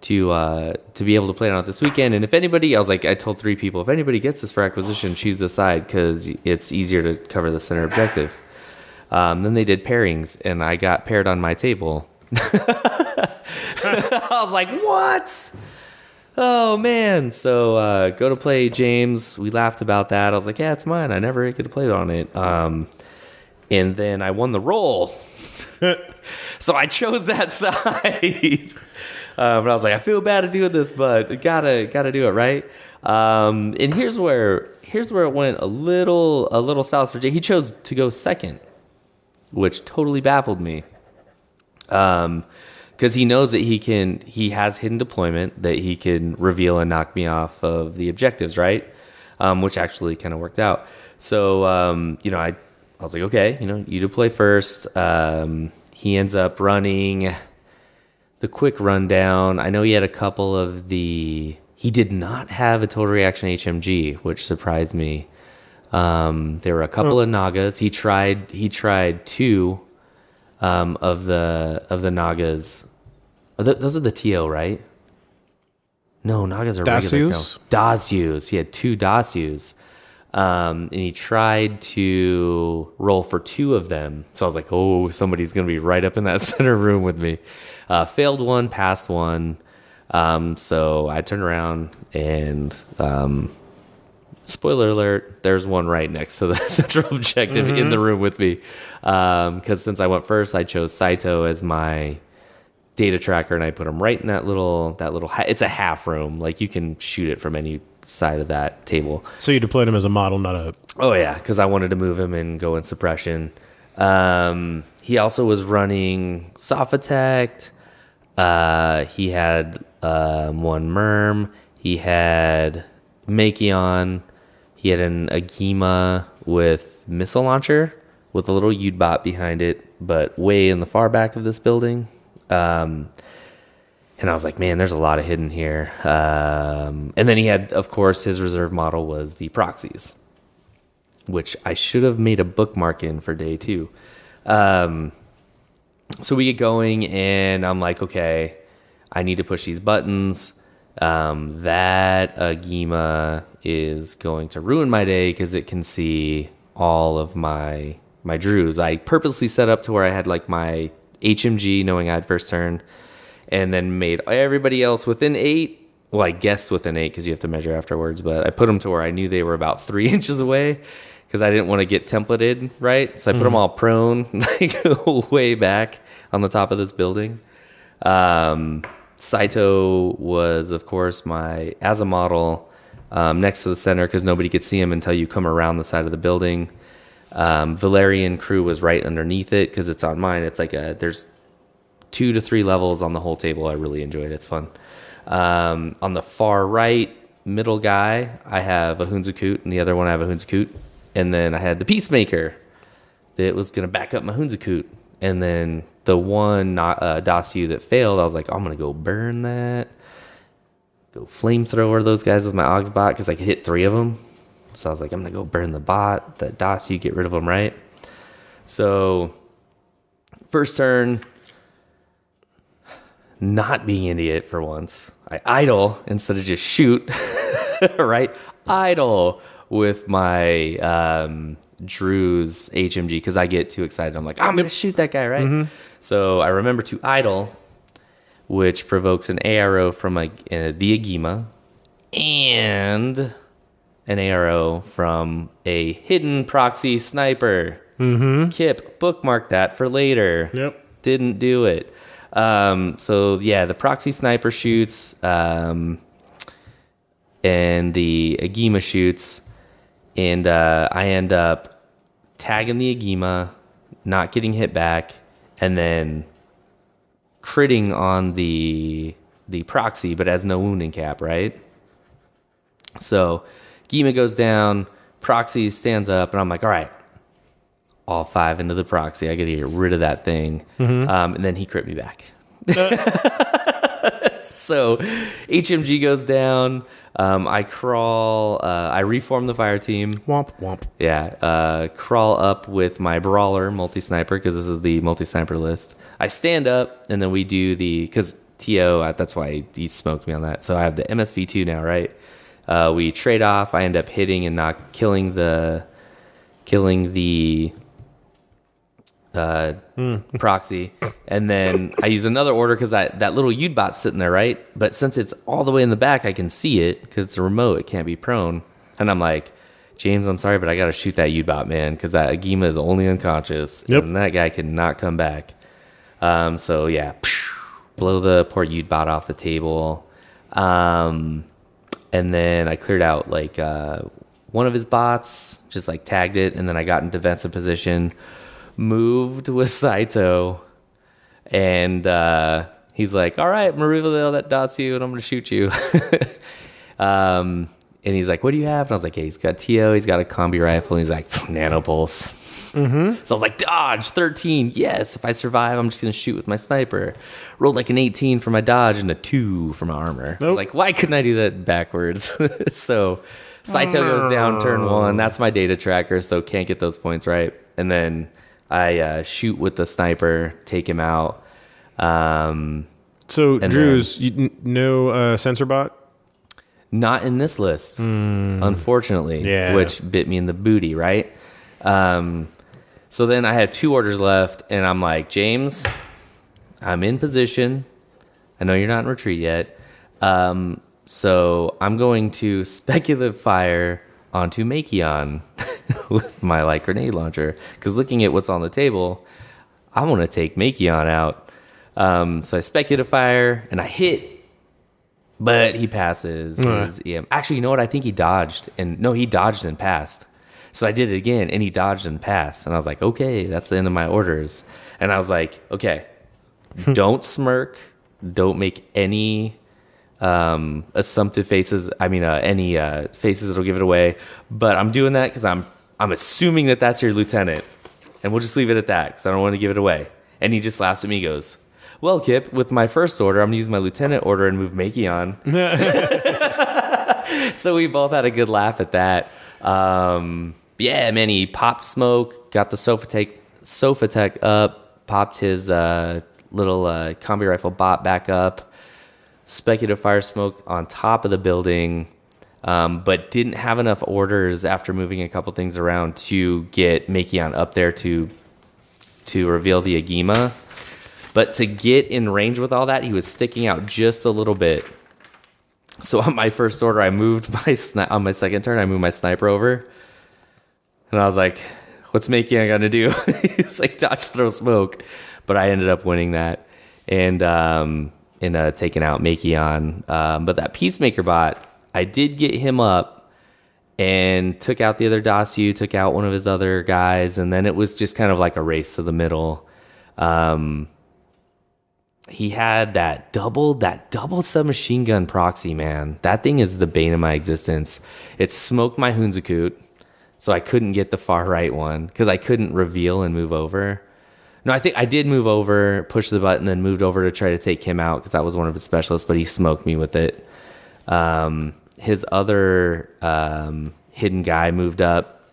to be able to play on it this weekend. And if anybody, I told 3 people, if anybody gets this for acquisition, choose this side, because it's easier to cover the center objective. Then they did pairings, and I got paired on my table. I was like, what? Oh, man. So go to play James. We laughed about that. I was like, yeah, it's mine. I never get to play on it. And then I won the roll. So I chose that side. But I was like, I feel bad at doing this, but gotta do it, right? And here's where it went a little south for Jay. He chose to go second, which totally baffled me. Because he knows that he has hidden deployment that he can reveal and knock me off of the objectives, right? Which actually kind of worked out. So, I was like, okay, you deploy first. He ends up running the quick rundown. I know he had a couple of he did not have a total reaction HMG, which surprised me. There were a couple of Nagas. He tried 2 of the Nagas. Those are the TO, right? No, Nagas are regular. Dasyus. He had 2 Dasyus. And he tried to roll for 2 of them. So I was like, oh, somebody's going to be right up in that center room with me. Failed one, passed one. So I turned around and, spoiler alert, there's one right next to the central objective in the room with me. Because since I went first, I chose Saito as my data tracker, and I put him right in that little. It's a half room. You can shoot it from any side of that table. So you deployed him as a model, not a... Oh yeah, because I wanted to move him and go in suppression. He also was running Sophotect. He had 1 Merm. He had Makion. He had an Agima with missile launcher with a little Udbot behind it, but way in the far back of this building. And I was like, man, there's a lot of hidden here. And then he had, of course, his reserve model was the proxies, which I should have made a bookmark in for day 2. So we get going, and I'm like, okay, I need to push these buttons. That Agima is going to ruin my day because it can see all of my Drews. I purposely set up to where I had like my HMG, knowing I had first turn, and then made everybody else within 8. Well, I guessed within 8 because you have to measure afterwards, but I put them to where I knew they were about 3 inches away because I didn't want to get templated, right? So I put them all prone, like way back on the top of this building. Saito was, of course, as a model next to the center because nobody could see him until you come around the side of the building. Valerian crew was right underneath it because it's on mine. It's like there's 2 to 3 levels on the whole table. I really enjoyed it. It's fun. On the far right middle guy, I have a Hunzakut, and the other one I have a Hunzakut. And then I had the Peacemaker that was going to back up my Hunzakut. And then the one Dasu that failed, I was like, I'm going to go burn that. Go flamethrower those guys with my Augsbot because I could hit 3 of them. So I was like, I'm going to go burn the bot, the Dasu, get rid of them, right? So first turn, not being an idiot for once, I idle instead of just shoot, right? Idle with my Drew's HMG because I get too excited. I'm like, I'm going to shoot that guy, right? Mm-hmm. So I remember to idle, which provokes an ARO from the Agima and an ARO from a hidden proxy sniper. Mm-hmm. Kip, bookmark that for later. Yep. Didn't do it. So yeah, the proxy sniper shoots, and the Agima shoots, and I end up tagging the Agima, not getting hit back, and then critting on the proxy, but has no wounding cap, right? So Agima goes down, proxy stands up, and I'm like, all right, all 5 into the proxy. I got to get rid of that thing. Mm-hmm. And then he crit me back. So HMG goes down. I crawl. I reform the fire team. Womp, womp. Yeah. Crawl up with my brawler, multi-sniper, because this is the multi-sniper list. I stand up, and then we do because TO, that's why he smoked me on that. So I have the MSV2 now, right? We trade off. I end up hitting and not killing the proxy, and then I use another order because that little Udbot's sitting there, right? But since it's all the way in the back, I can see it because it's a remote. It can't be prone. And I'm like, James, I'm sorry, but I got to shoot that Udbot, man, because that Agima is only unconscious. Yep. And that guy cannot come back. So yeah, blow the poor Udbot off the table. And then I cleared out like one of his bots, just like tagged it, and then I got in defensive position. Moved with Saito, and he's like, all right, I'm going to reveal that Dasu, and I'm going to shoot you. And he's like, what do you have? And I was like, hey, he's got TO, he's got a combi rifle, and he's like, nanopulse. Mm-hmm. So I was like, dodge, 13, yes, if I survive, I'm just going to shoot with my sniper. Rolled like an 18 for my dodge and a 2 for my armor. Nope. I was like, why couldn't I do that backwards? So Saito goes down turn 1, that's my data tracker, so can't get those points right. And then I shoot with the sniper, take him out. So Drew's no sensor bot? Not in this list, unfortunately. Yeah. Which bit me in the booty, right? So then I had 2 orders left, and I'm like, James, I'm in position. I know you're not in retreat yet. So I'm going to speculative fire onto Makion with my like grenade launcher, because looking at what's on the table, I want to take Makion out. So I speculative fire and I hit, but he passes. Actually, you know what? I think he dodged and passed. So I did it again, and he dodged and passed. And I was like, okay, that's the end of my orders. And I was like, okay, don't smirk, don't make any assumptive faces. Any faces that'll give it away. But I'm doing that because I'm assuming that that's your lieutenant, and we'll just leave it at that because I don't want to give it away. And he just laughs at me, goes, well, Kip, with my first order, I'm going to use my lieutenant order and move Makion. So we both had a good laugh at that. Yeah, man, he popped smoke, got the Sofatech up, popped his little combi rifle bot back up. speculative fire smoke on top of the building, but didn't have enough orders after moving a couple things around to get Makion up there to reveal the Agima. But to get in range with all that, he was sticking out just a little bit. So on my first order, I moved on my second turn, I moved my sniper over. And I was like, what's Makion going to do? He's like, dodge, throw, smoke. But I ended up winning that and taking out Makion. But that Peacemaker bot, I did get him up and took out the other Dasu, took out one of his other guys, and then it was just kind of like a race to the middle. He had that double submachine gun proxy, man. That thing is the bane of my existence. It smoked my Hunzakut, so I couldn't get the far right one because I couldn't reveal and move over. No, I think I did move over, push the button, then moved over to try to take him out because that was one of his specialists, but he smoked me with it. His other hidden guy moved up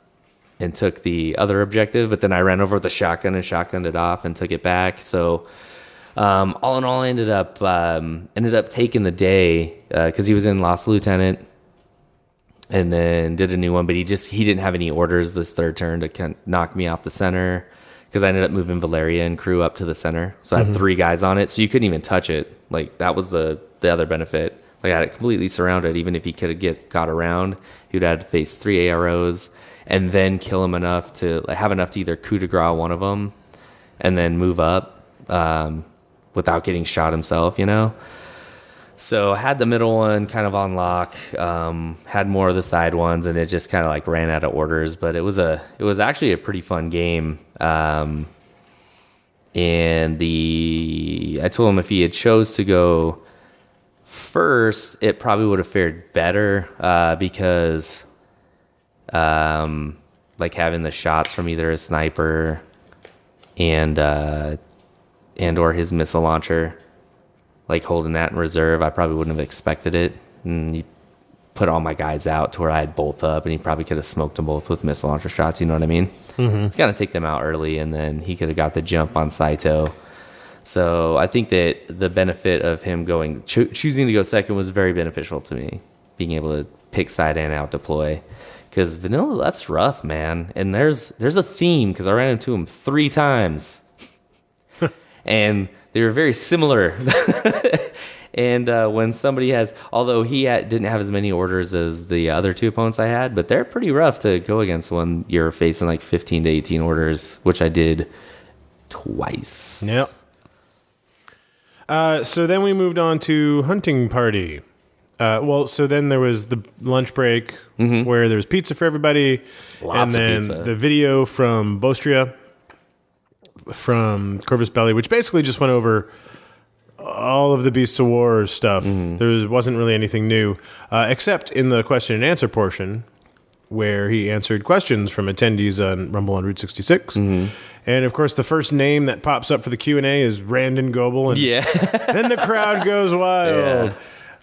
and took the other objective, but then I ran over with a shotgun and shotgunned it off and took it back. So all in all, I ended up taking the day because he was in Lost Lieutenant and then did a new one, but he didn't have any orders this third turn to kind of knock me off the center. Because I ended up moving Valeria and crew up to the center. So I had 3 guys on it, so you couldn't even touch it. Like, that was the other benefit. Like, I had it completely surrounded. Even if he could have got around, he would have to face 3 AROs and then kill him enough to have enough to either coup de grace one of them and then move up without getting shot himself, you know? So I had the middle one kind of on lock, had more of the side ones, and it just kind of like ran out of orders. But it was actually a pretty fun game. And I told him if he had chose to go first, it probably would have fared better because like having the shots from either a sniper and or his missile launcher. Like holding that in reserve, I probably wouldn't have expected it. And he put all my guys out to where I had both up, and he probably could have smoked them both with missile launcher shots. You know what I mean? It's got to take them out early, and then he could have got the jump on Saito. So I think that the benefit of him choosing to go second was very beneficial to me, being able to pick side and out deploy. Because vanilla left's rough, man. And there's a theme because I ran into him 3 times, and they were very similar. And when somebody has, although he didn't have as many orders as the other 2 opponents I had, but they're pretty rough to go against when you're facing like 15 to 18 orders, which I did twice. Yep. So then we moved on to Hunting Party. So then there was the lunch break where there was pizza for everybody. Lots and then of pizza. The video from Bostria from Corvus Belli, which basically just went over all of the Beasts of War stuff. There wasn't really anything new, except in the question and answer portion, where he answered questions from attendees on Rumble on Route 66. And of course, the first name that pops up for the Q&A is Randon Goebel, and then the crowd goes wild.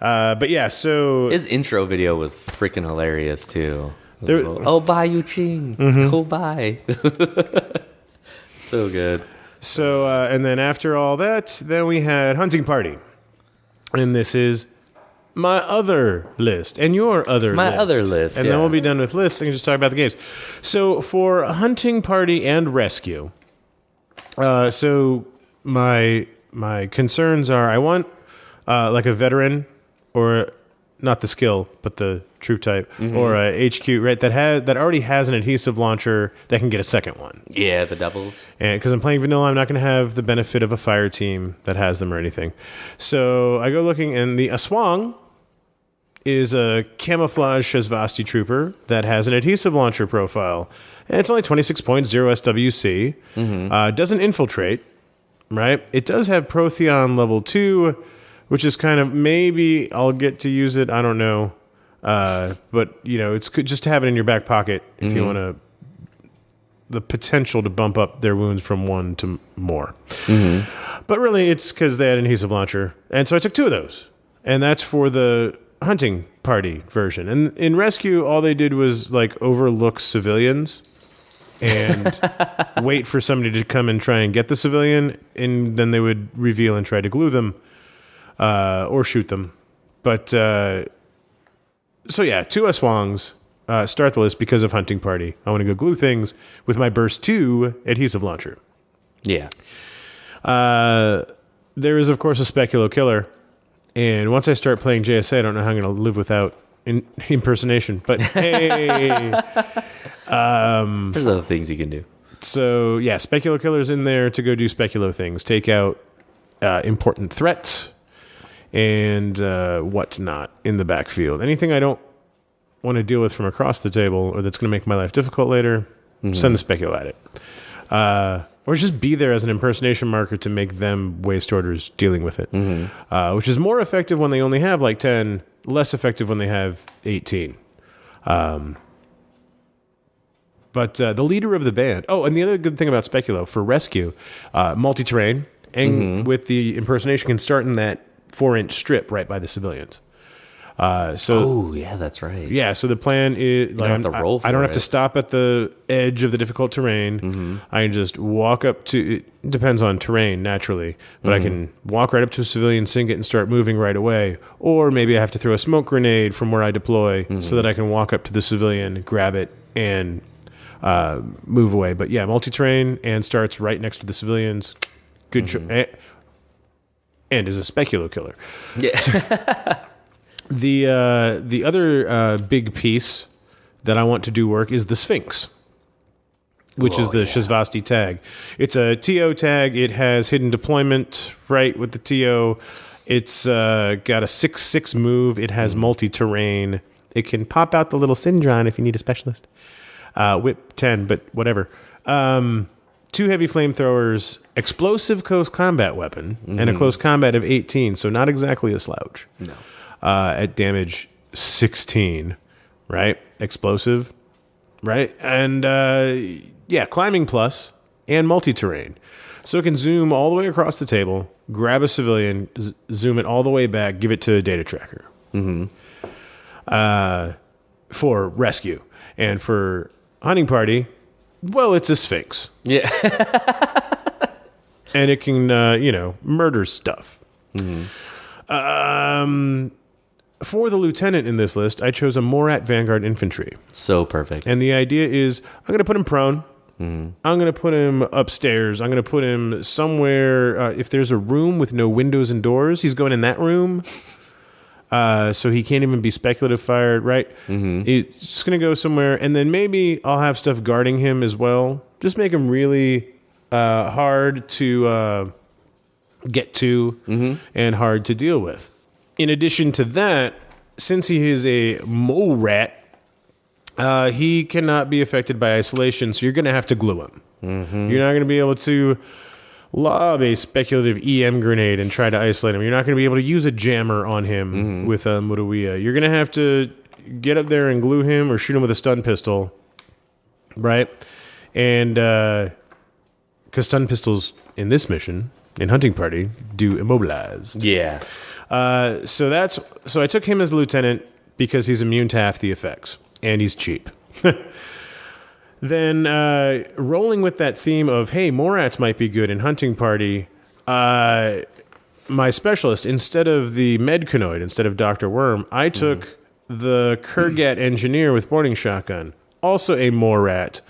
But yeah, so His intro video was freaking hilarious too. Oh, bye, Yuching. Go bye. So good. So, and then after all that, then we had Hunting Party. And this is my other list and your other list. My other list, And then we'll be done with lists and can just talk about the games. So for Hunting Party and Rescue, so my concerns are I want like a veteran or not the skill, but the troop type or a HQ, right? That already has an adhesive launcher that can get a second one. Yeah, the doubles. And because I'm playing vanilla, I'm not going to have the benefit of a fire team that has them or anything. So I go looking, and the Aswang is a camouflage Shazvasti trooper that has an adhesive launcher profile. And it's only 26.0 SWC. Doesn't infiltrate, right? It does have Protheon level 2, which is kind of, maybe I'll get to use it. I don't know. But, you know, it's good just to have it in your back pocket if you want the potential to bump up their wounds from 1 to more. But really, it's because they had an adhesive launcher. And so I took 2 of those. And that's for the Hunting Party version. And in Rescue, all they did was, like, overlook civilians and wait for somebody to come and try and get the civilian, and then they would reveal and try to glue them. or shoot them. But so yeah, 2 Aswangs start the list because of Hunting Party. I want to go glue things with my Burst 2 adhesive launcher. Yeah. There is, of course, a Speculo Killer. And once I start playing JSA, I don't know how I'm going to live without impersonation. But hey. There's other things you can do. So, yeah, Speculo Killer's in there to go do Speculo things. Take out important threats and whatnot in the backfield. Anything I don't want to deal with from across the table or that's going to make my life difficult later, send the Speculo at it. Or just be there as an impersonation marker to make them waste orders dealing with it. Which is more effective when they only have like 10, less effective when they have 18. But the leader of the band... Oh, and the other good thing about Speculo, for rescue, multi-terrain, and with the impersonation can start in that 4-inch strip right by the civilians. Oh, yeah, that's right. Yeah, so the plan is... don't have to roll for I don't have it. to stop at the edge of the difficult terrain. I can just walk up to... It depends on terrain, naturally. But I can walk right up to a civilian Singet and start moving right away. Or maybe I have to throw a smoke grenade from where I deploy so that I can walk up to the civilian, grab it, and move away. But yeah, multi-terrain and starts right next to the civilians. Good and is a Speculo Killer. Yeah. The other big piece that I want to do work is the Sphinx, which is the Shazvasti tag. It's a TO tag. It has hidden deployment right with the TO. It's got a 6/6 move. It has multi-terrain. It can pop out the little Syndron if you need a specialist. Whip 10, but whatever. 2 heavy flamethrowers, explosive close combat weapon, and a close combat of 18, so not exactly a slouch. No. At damage 16, right? Explosive, right? And yeah, climbing plus and multi-terrain. So it can zoom all the way across the table, grab a civilian, zoom it all the way back, give it to a data tracker. For rescue. And for Hunting Party, well, it's a Sphinx. Yeah. And it can, murder stuff. For the lieutenant in this list, I chose a Morat Vanguard Infantry. So perfect. And the idea is I'm going to put him prone. I'm going to put him upstairs. I'm going to put him somewhere. If there's a room with no windows and doors, he's going in that room. So he can't even be speculative fired, right? He's just going to go somewhere. And then maybe I'll have stuff guarding him as well. Just make him really hard to get to and hard to deal with. In addition to that, since he is a mole rat, he cannot be affected by isolation, so you're going to have to glue him. You're not going to be able to lob a speculative EM grenade and try to isolate him. You're not going to be able to use a jammer on him with a Muruia. You're going to have to get up there and glue him or shoot him with a stun pistol, right? And because stun pistols in this mission, in Hunting Party, do immobilize. Yeah. So I took him as lieutenant because he's immune to half the effects and he's cheap. Then rolling with that theme of, hey, Morats might be good in Hunting Party, my specialist, instead of the Medconoid, instead of Dr. Worm, I took the Kurgat engineer with boarding shotgun, also a Morat,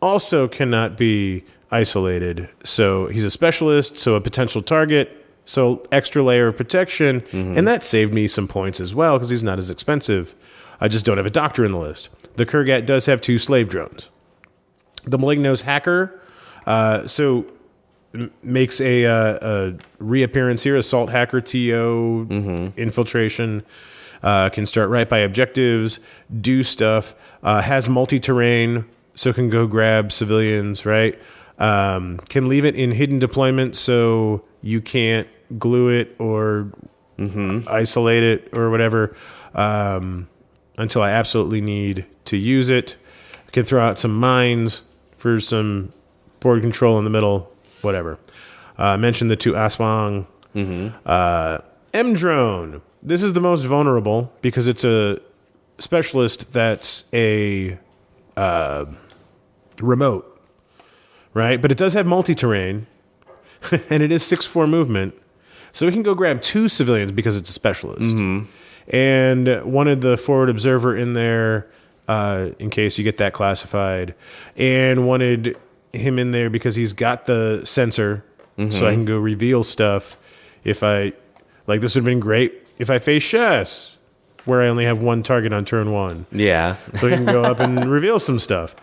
also cannot be isolated. So he's a specialist, so a potential target. So extra layer of protection, and that saved me some points as well because he's not as expensive. I just don't have a doctor in the list. The Kurgat does have 2 slave drones. The Malignos hacker, makes a reappearance here. Assault hacker, TO, infiltration, can start right by objectives, do stuff, has multi-terrain, so can go grab civilians, right? Can leave it in hidden deployment so you can't glue it or isolate it or whatever until I absolutely need to use it. I can throw out some mines for some board control in the middle, whatever. I mentioned the 2 Aswang. M-Drone. This is the most vulnerable because it's a specialist that's a remote, right? But it does have multi-terrain, and it is 6/4 movement. So we can go grab 2 civilians because it's a specialist. And wanted the forward observer in there in case you get that classified, and wanted him in there because he's got the sensor, so I can go reveal stuff. If I like, this would have been great if I face chess, where I only have 1 target on turn 1. Yeah. So he can go up and reveal some stuff.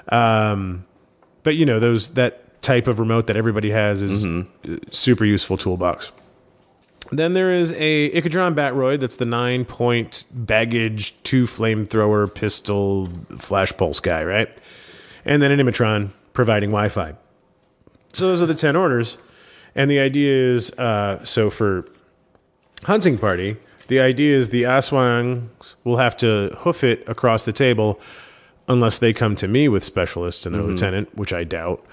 But you know, that type of remote that everybody has is super useful toolbox. Then there is a Icadron Batroid. That's the 9-point baggage 2 flamethrower pistol flash pulse guy, right? And then an Imatron providing Wi-Fi. So those are the 10 orders. And the idea is, so for hunting party, the idea is the Aswangs will have to hoof it across the table unless they come to me with specialists and their lieutenant, which I doubt.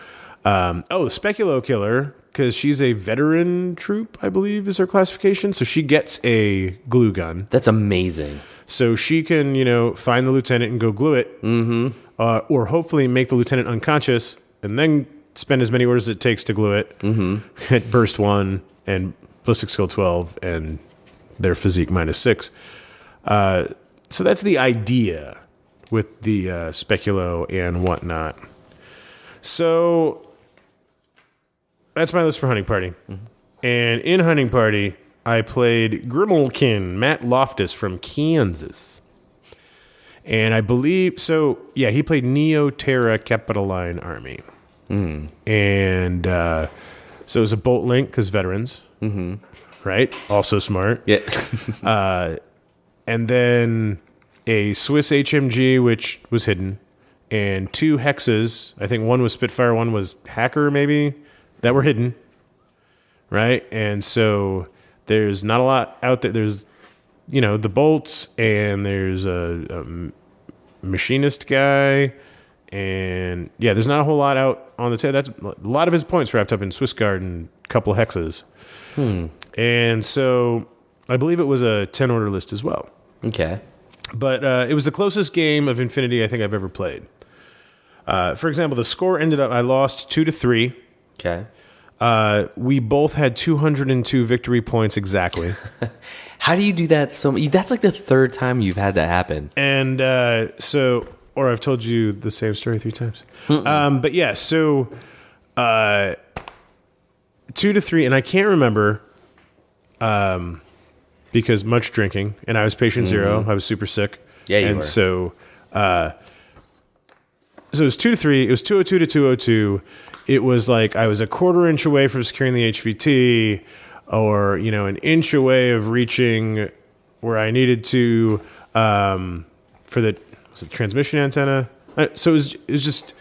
Speculo Killer, because she's a veteran troop, I believe is her classification. So she gets a glue gun. That's amazing. So she can, find the lieutenant and go glue it. Or hopefully make the lieutenant unconscious and then spend as many orders as it takes to glue it. At burst 1 and ballistic skill 12 and their physique -6. So that's the idea with the Speculo and whatnot. So that's my list for Hunting Party. And in Hunting Party, I played Grimalkin, Matt Loftus from Kansas. And I believe, he played Neo-Terra Capitoline Army. And so it was a bolt link, because veterans. Right? Also smart. Yeah. And then a Swiss HMG, which was hidden. And 2 hexes. I think one was Spitfire, one was Hacker, maybe, that were hidden. Right? And so there's not a lot out there. There's, the bolts, and there's a machinist guy. And, there's not a whole lot out on the table. That's a lot of his points wrapped up in Swiss Guard and a couple hexes. And so I believe it was a 10-order list as well. Okay. But it was the closest game of Infinity I think I've ever played. For example, the score ended up, I lost 2-3. Okay. We both had 202 victory points exactly. How do you do that? That's like the 3rd time you've had that happen. And or I've told you the same story 3 times. But yeah, so 2-3, and I can't remember because much drinking, and I was patient 0. I was super sick. Yeah, you and were. So it was 2-3. It was 202 to 202. It was like I was a quarter inch away from securing the HVT, or an inch away of reaching where I needed to for the transmission antenna. So it was just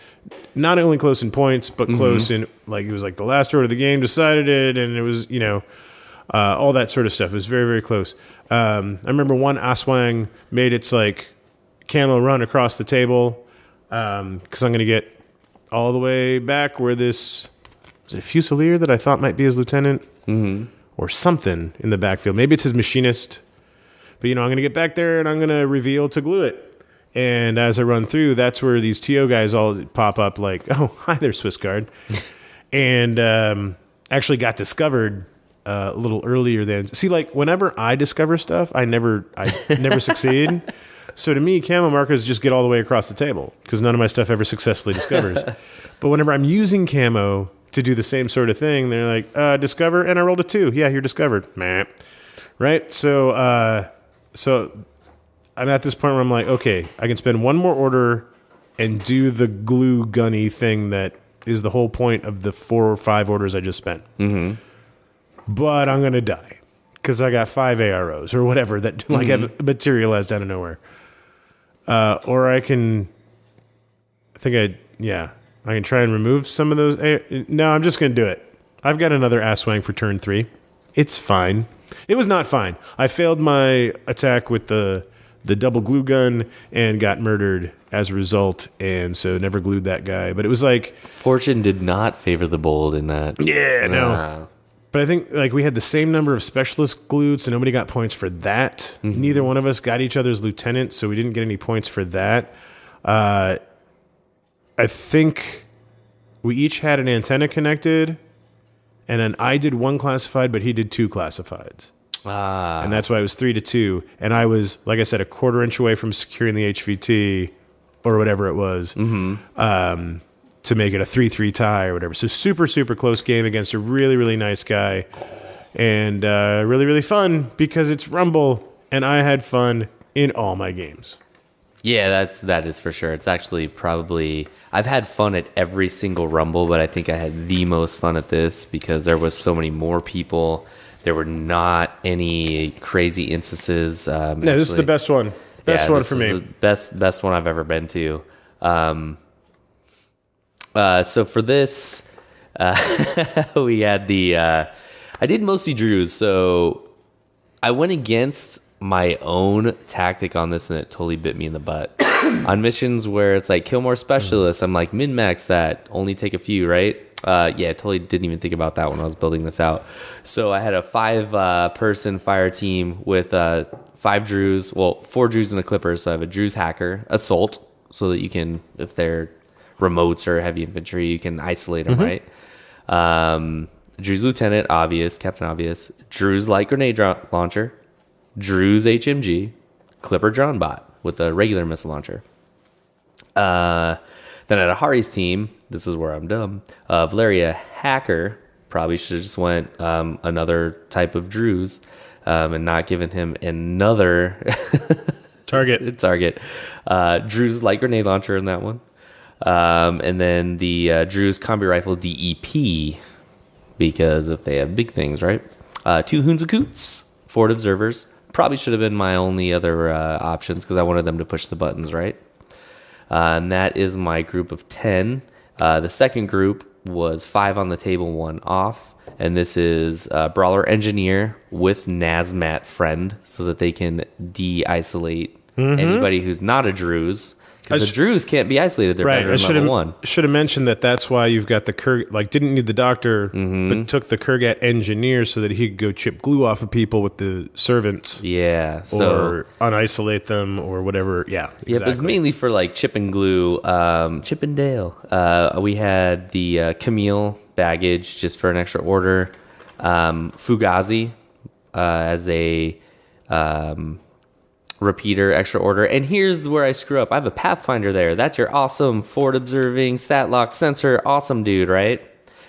not only close in points, but close in, like, it was like the last order of the game decided it, and it was all that sort of stuff. It was very, very close. I remember one Aswang made its like camel run across the table because I'm going to get all the way back where this was a Fusilier that I thought might be his lieutenant or something in the backfield. Maybe it's his machinist. But, I'm going to get back there and I'm going to reveal to glue it. And as I run through, that's where these TO guys all pop up like, oh, hi there, Swiss Guard. And actually got discovered a little earlier than... See, like, whenever I discover stuff, I never succeed. So to me, camo markers just get all the way across the table because none of my stuff ever successfully discovers. But whenever I'm using camo to do the same sort of thing, they're like, discover, and I rolled a 2. Yeah, you're discovered. Meh. Right? So I'm at this point where I'm like, okay, I can spend one more order and do the glue gunny thing that is the whole point of the 4 or 5 orders I just spent. But I'm going to die because I got 5 AROs or whatever that have materialized out of nowhere. Or I can try and remove some of those. No, I'm just going to do it. I've got another Aswang for turn 3. It's fine. It was not fine. I failed my attack with the double glue gun and got murdered as a result, and so never glued that guy. But it was like... Fortune did not favor the bold in that. Yeah, no. Wow. But I think like we had the same number of specialist glued, so nobody got points for that. Neither one of us got each other's lieutenant, so we didn't get any points for that. I think we each had an antenna connected, And then I did 1 classified, but he did 2 classifieds. And that's why it was 3-2. And I was, like I said, a quarter inch away from securing the HVT or whatever it was to make it a 3-3 tie or whatever. So super, super close game against a really, really nice guy. And really, really fun because it's Rumble. And I had fun in all my games. Yeah, that is for sure. It's actually probably... I've had fun at every single Rumble, but I think I had the most fun at this because there was so many more people. There were not any crazy instances. No, this is the best one. Best one for me. The best one I've ever been to. So for this, we had the... I did mostly Drews, so I went against my own tactic on this, and it totally bit me in the butt. On missions where it's like kill more specialists, I'm like min-max that, only take a few, right? Yeah, totally didn't even think about that when I was building this out. So I had a 5-person fire team with 5 Drews, well, 4 Drews and a Clipper. So I have a Drews hacker, assault, so that you can, if they're remotes or heavy infantry, you can isolate them, right? Drew's lieutenant, obvious, Captain Obvious. Drew's light grenade launcher. Drew's HMG. Clipper drone bot with a regular missile launcher. Then I had a Hari's team. This is where I'm dumb. Valeria hacker. Probably should have just went another type of Drew's and not given him another target. Drew's light grenade launcher in that one. And then the Drew's combi rifle DEP, because if they have big things, right? 2 Hunzakoots, forward observers. Probably should have been my only other options because I wanted them to push the buttons, right? And that is my group of 10. The second group was 5 on the table, 1 off. And this is Brawler Engineer with Nazmat Friend so that they can de-isolate anybody who's not a Drew's. Because the Drews can't be isolated. They're better than level 1. Should have mentioned that's why you've got the didn't need the doctor, but took the Kurgat engineer so that he could go chip glue off of people with the servants. Yeah. Or unisolate them or whatever. Yeah, exactly. Yeah, it was mainly for like chip and glue. Chip and Dale. We had the Camille baggage just for an extra order. Fugazi as a... repeater, extra order. And here's where I screw up. I have a Pathfinder there. That's your awesome forward observing, sat lock sensor, awesome dude, right?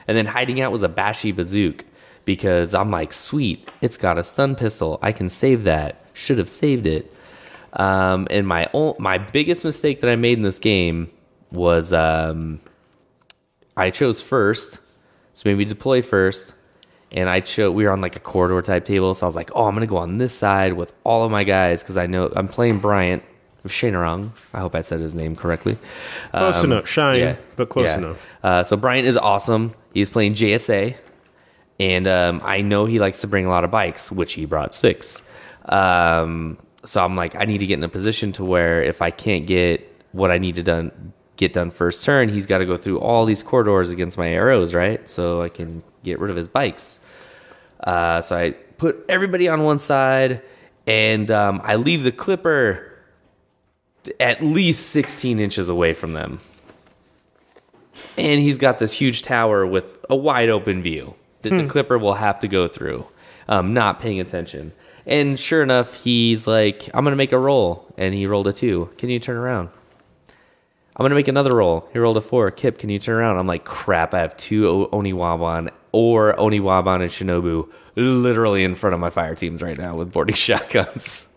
And then hiding out was a Bashi Bazook because I'm like, sweet, it's got a stun pistol. I can save that. Should have saved it. And my biggest mistake that I made in this game was I chose first, so maybe deploy first. And we were on like a corridor type table. So I was like, I'm going to go on this side with all of my guys because I know I'm playing Bryant of Shainarong. I hope I said his name correctly. Close enough. But close enough. So Bryant is awesome. He's playing JSA. And I know he likes to bring a lot of bikes, which he brought 6. So I'm like, I need to get in a position to where if I can't get what I need to get done first turn, he's got to go through all these corridors against my arrows, right? So I can get rid of his bikes. So I put everybody on one side, and I leave the Clipper at least 16 inches away from them. And he's got this huge tower with a wide open view that the Clipper will have to go through, not paying attention. And sure enough, he's like, I'm going to make a roll. And he rolled a 2. Can you turn around? I'm going to make another roll. He rolled a 4. Kip, can you turn around? I'm like, crap, I have 2 Oniwaban or Oniwaban and Shinobu literally in front of my fire teams right now with boarding shotguns.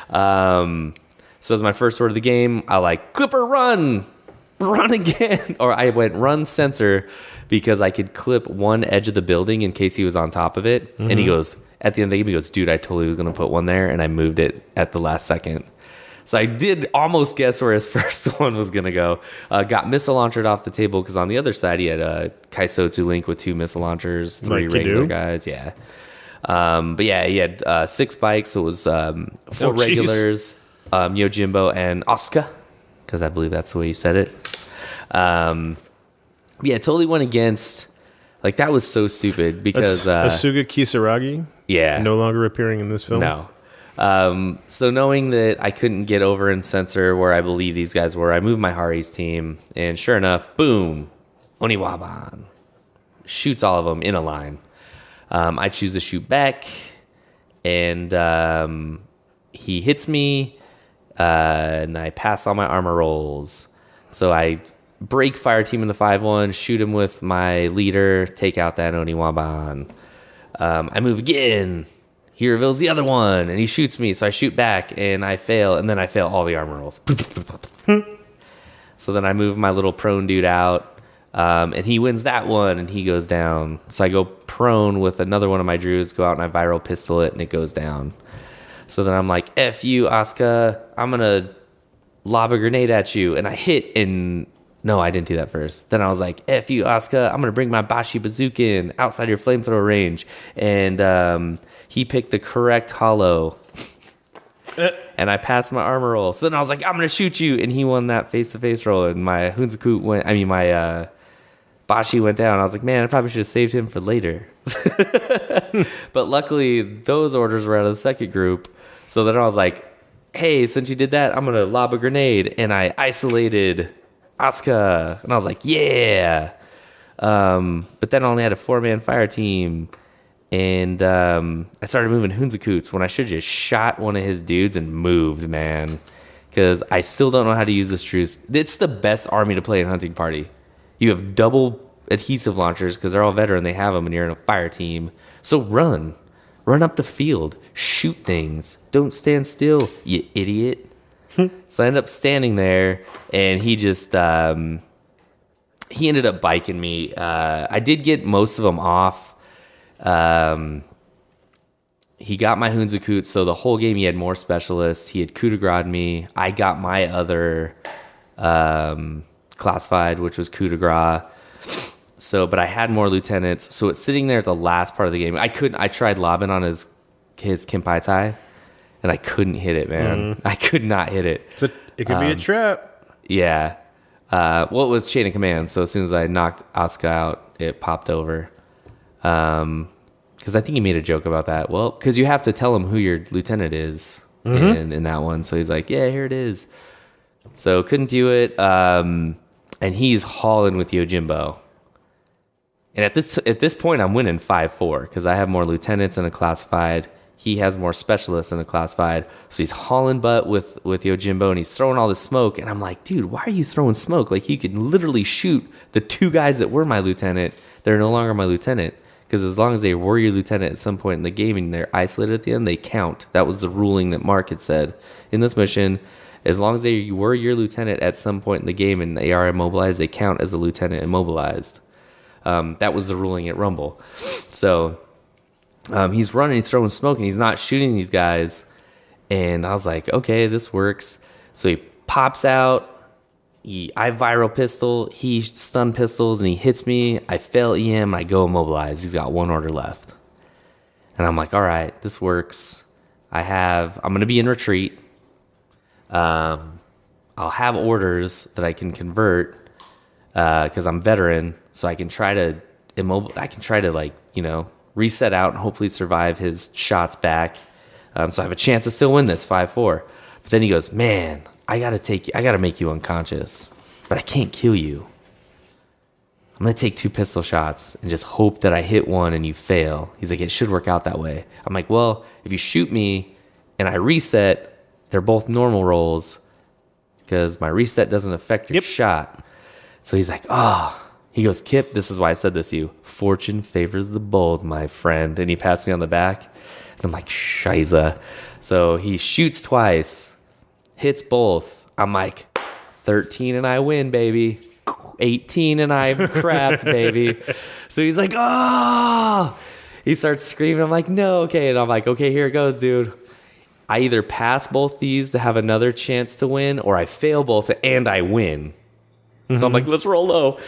So as my first order of the game, I like, Clipper, run again. Or I went run sensor because I could clip one edge of the building in case he was on top of it. And he goes, at the end of the game, he goes, dude, I totally was going to put one there. And I moved it at the last second. So I did almost guess where his first one was going to go. Got missile launched off the table because on the other side he had a Kaisotsu Link with 2 missile launchers, 3 regular guys. Yeah. But yeah, he had 6 bikes. So it was 4 regulars, Yojimbo, and Asuka, because I believe that's the way you said it. Yeah, totally went against. Like, that was so stupid because... Asuga Kisaragi? Yeah. No longer appearing in this film? No. So knowing that I couldn't get over in sensor where I believe these guys were, I moved my Hari's team, and sure enough, boom, Oniwaban, shoots all of them in a line. I choose to shoot back, and he hits me, and I pass all my armor rolls. So I break fire team in the 5-1, shoot him with my leader, take out that Oniwaban. I move again. He reveals the other one, and he shoots me. So I shoot back, and I fail, and then I fail all the armor rolls. So then I move my little prone dude out, and he wins that one, and he goes down. So I go prone with another one of my druids, go out and I viral pistol it, and it goes down. So then I'm like, F you, Asuka. I'm going to lob a grenade at you. And I hit, and no, I didn't do that first. Then I was like, F you, Asuka. I'm going to bring my Bashi Bazooka in outside your flamethrower range. And he picked the correct hollow. And I passed my armor roll. So then I was like, I'm going to shoot you. And he won that face-to-face roll. And my my Bashi went down. I was like, man, I probably should have saved him for later. But luckily, those orders were out of the second group. So then I was like, hey, since you did that, I'm going to lob a grenade. And I isolated Asuka. And I was like, yeah. But then I only had a 4-man fire team. And I started moving Hunzakoots when I should have just shot one of his dudes and moved, man. Because I still don't know how to use this truth. It's the best army to play in Hunting Party. You have double adhesive launchers because they're all veteran. They have them and you're in a fire team. So run. Run up the field. Shoot things. Don't stand still, you idiot. So I ended up standing there, and he just... he ended up biking me. I did get most of them off. He got my Hunzakoot, so the whole game he had more specialists. He had coup de grace me. I got my other classified, which was coup de grace. So, but I had more lieutenants. So it's sitting there at the last part of the game. I tried lobbing on his Kimpai Tai, and I couldn't hit it, man. I could not hit it. It could be a trap. Yeah. Well, it was chain of command. So as soon as I knocked Asuka out, it popped over. Because I think he made a joke about that. Well, because you have to tell him who your lieutenant is in that one. So he's like, yeah, here it is. So couldn't do it. And he's hauling with Yojimbo. And at this point, I'm winning 5-4 because I have more lieutenants in a classified. He has more specialists in a classified. So he's hauling butt with Yojimbo, and he's throwing all this smoke. And I'm like, dude, why are you throwing smoke? Like, you could literally shoot the 2 guys that were my lieutenant. They're no longer my lieutenant. Because as long as they were your lieutenant at some point in the game and they're isolated at the end, they count. That was the ruling that Mark had said in this mission. As long as they were your lieutenant at some point in the game and they are immobilized, they count as a lieutenant immobilized. That was the ruling at Rumble. So he's running, he's throwing smoke, and he's not shooting these guys. And I was like, okay, this works. So he pops out. I viral pistol, he stun pistols, and he hits me. I fail EM, and I go immobilized. He's got 1 order left. And I'm like, all right, this works. I'm going to be in retreat. I'll have orders that I can convert because I'm veteran, so I can try to reset out and hopefully survive his shots back. So I have a chance to still win this 5-4. But then he goes, man, I gotta make you unconscious, but I can't kill you. I'm gonna take 2 pistol shots and just hope that I hit one and you fail. He's like, it should work out that way. I'm like, well, if you shoot me and I reset, they're both normal rolls because my reset doesn't affect your shot. So he's like, he goes, Kip, this is why I said this to you. Fortune favors the bold, my friend. And he pats me on the back. And I'm like, shiza. So he shoots twice. Hits both. I'm like, 13 and I win, baby. 18 and I'm crapped, baby. So he's like, he starts screaming. I'm like, no, okay. And I'm like, okay, here it goes, dude. I either pass both these to have another chance to win, or I fail both and I win. So I'm like, let's roll low.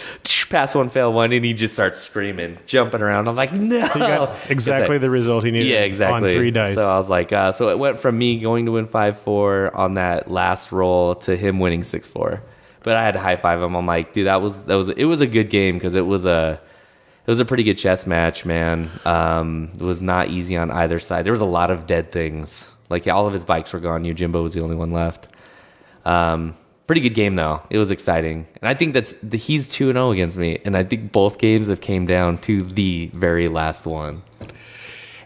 Pass 1, fail 1, and he just starts screaming, jumping around. I'm like, no. He got exactly the result he needed. Yeah, exactly. On 3 dice. So I was like, so it went from me going to win 5-4 on that last roll to him winning 6-4. But I had to high five him. I'm like, dude, it was a good game because it was a pretty good chess match, man. It was not easy on either side. There was a lot of dead things. Like all of his bikes were gone. Yojimbo was the only one left. Pretty good game though. It was exciting, and I think he's 2-0 against me, and I think both games have came down to the very last one.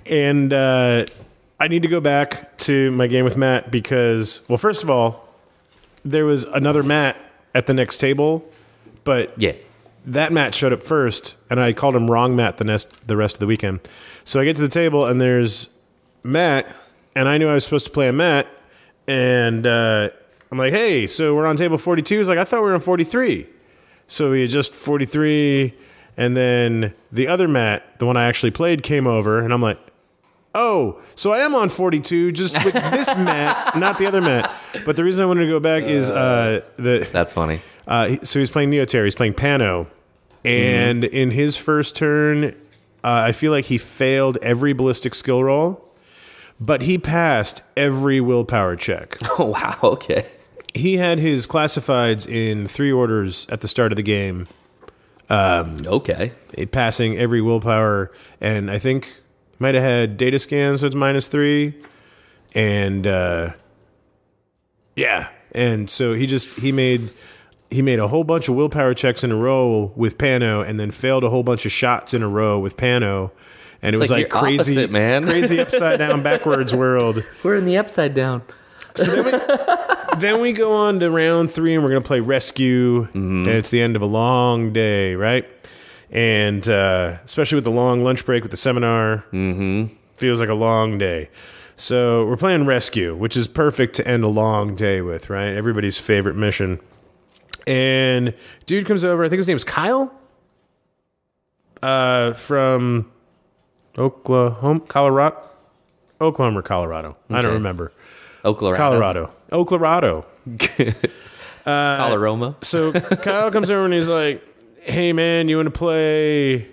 And I need to go back to my game with Matt because, well, first of all, there was another Matt at the next table, but Yeah. that Matt showed up first, and I called him wrong Matt the rest of the weekend. So I get to the table, and there's Matt, and I knew I was supposed to play a Matt, and I'm like, hey, so we're on table 42? He's like, I thought we were on 43. So we adjust 43, and then the other Matt, the one I actually played, came over, and I'm like, oh, so I am on 42, just with this Matt, not the other Matt. But the reason I wanted to go back is That's funny. so he's playing Neoterra, he's playing Pano, and in his first turn, I feel like he failed every ballistic skill roll, but he passed every willpower check. Oh wow. Okay. He had his classifieds in 3 orders at the start of the game, Okay. passing every willpower, and I think might have had data scans, so it's -3, and yeah, and so he made a whole bunch of willpower checks in a row with Pano, and then failed a whole bunch of shots in a row with Pano, and it was like like you're crazy, opposite, man. crazy upside down backwards world. We're in the upside down. So then we go on to round 3, and we're going to play Rescue, and it's the end of a long day, right? And especially with the long lunch break with the seminar, feels like a long day. So we're playing Rescue, which is perfect to end a long day with, right? Everybody's favorite mission. And dude comes over, I think his name's Kyle, from Oklahoma or Colorado. I don't remember. Colorado. Colorado. Coloroma. So Kyle comes over and he's like, hey man, you want to play,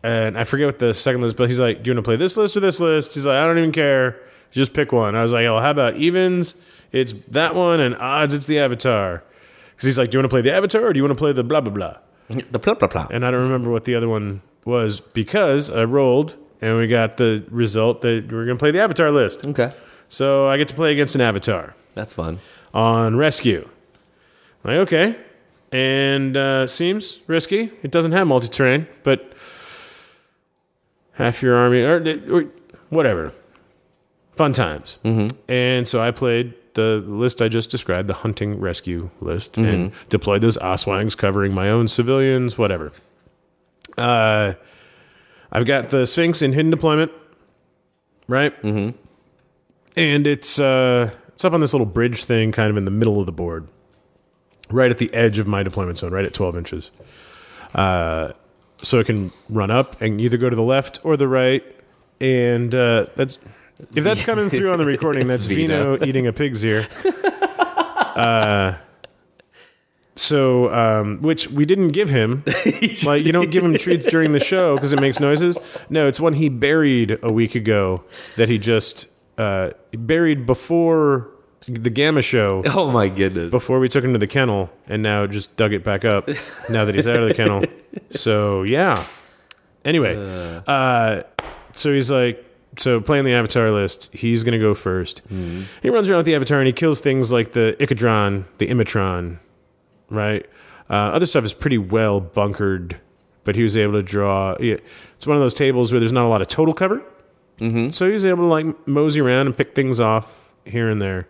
and I forget what the second list, but he's like, do you want to play this list or this list? He's like, I don't even care, just pick one. I was like, oh, how about evens? It's that one, and odds, it's the Avatar. Because he's like, do you want to play the Avatar or do you want to play the blah blah blah? The blah blah blah. And I don't remember what the other one was because I rolled and we got the result that we're going to play the Avatar list. Okay. So I get to play against an Avatar That's fun. on Rescue. I'm like, okay. And seems risky. It doesn't have multi-terrain, but half your army, or whatever. Fun times. And so I played the list I just described, the hunting rescue list, and deployed those Oswangs covering my own civilians, whatever. I've got the Sphinx in hidden deployment, right? And it's up on this little bridge thing kind of in the middle of the board. Right at the edge of my deployment zone, right at 12 inches. So it can run up and either go to the left or the right. And that's if that's coming through on the recording, that's Vino eating a pig's ear. Which we didn't give him. Like, you don't give him treats during the show because it makes noises. No, it's one he buried a week ago that he just buried before the Gamma show. Oh my goodness. Before we took him to the kennel, and now just dug it back up now that he's out of the kennel. So yeah. Anyway, so he's like, so playing the Avatar list, he's going to go first. He runs around with the Avatar and he kills things like the Icadron, the Imatron, right? Other stuff is pretty well bunkered, but he was able to draw. It's one of those tables where there's not a lot of total cover. So he was able to like mosey around and pick things off here and there.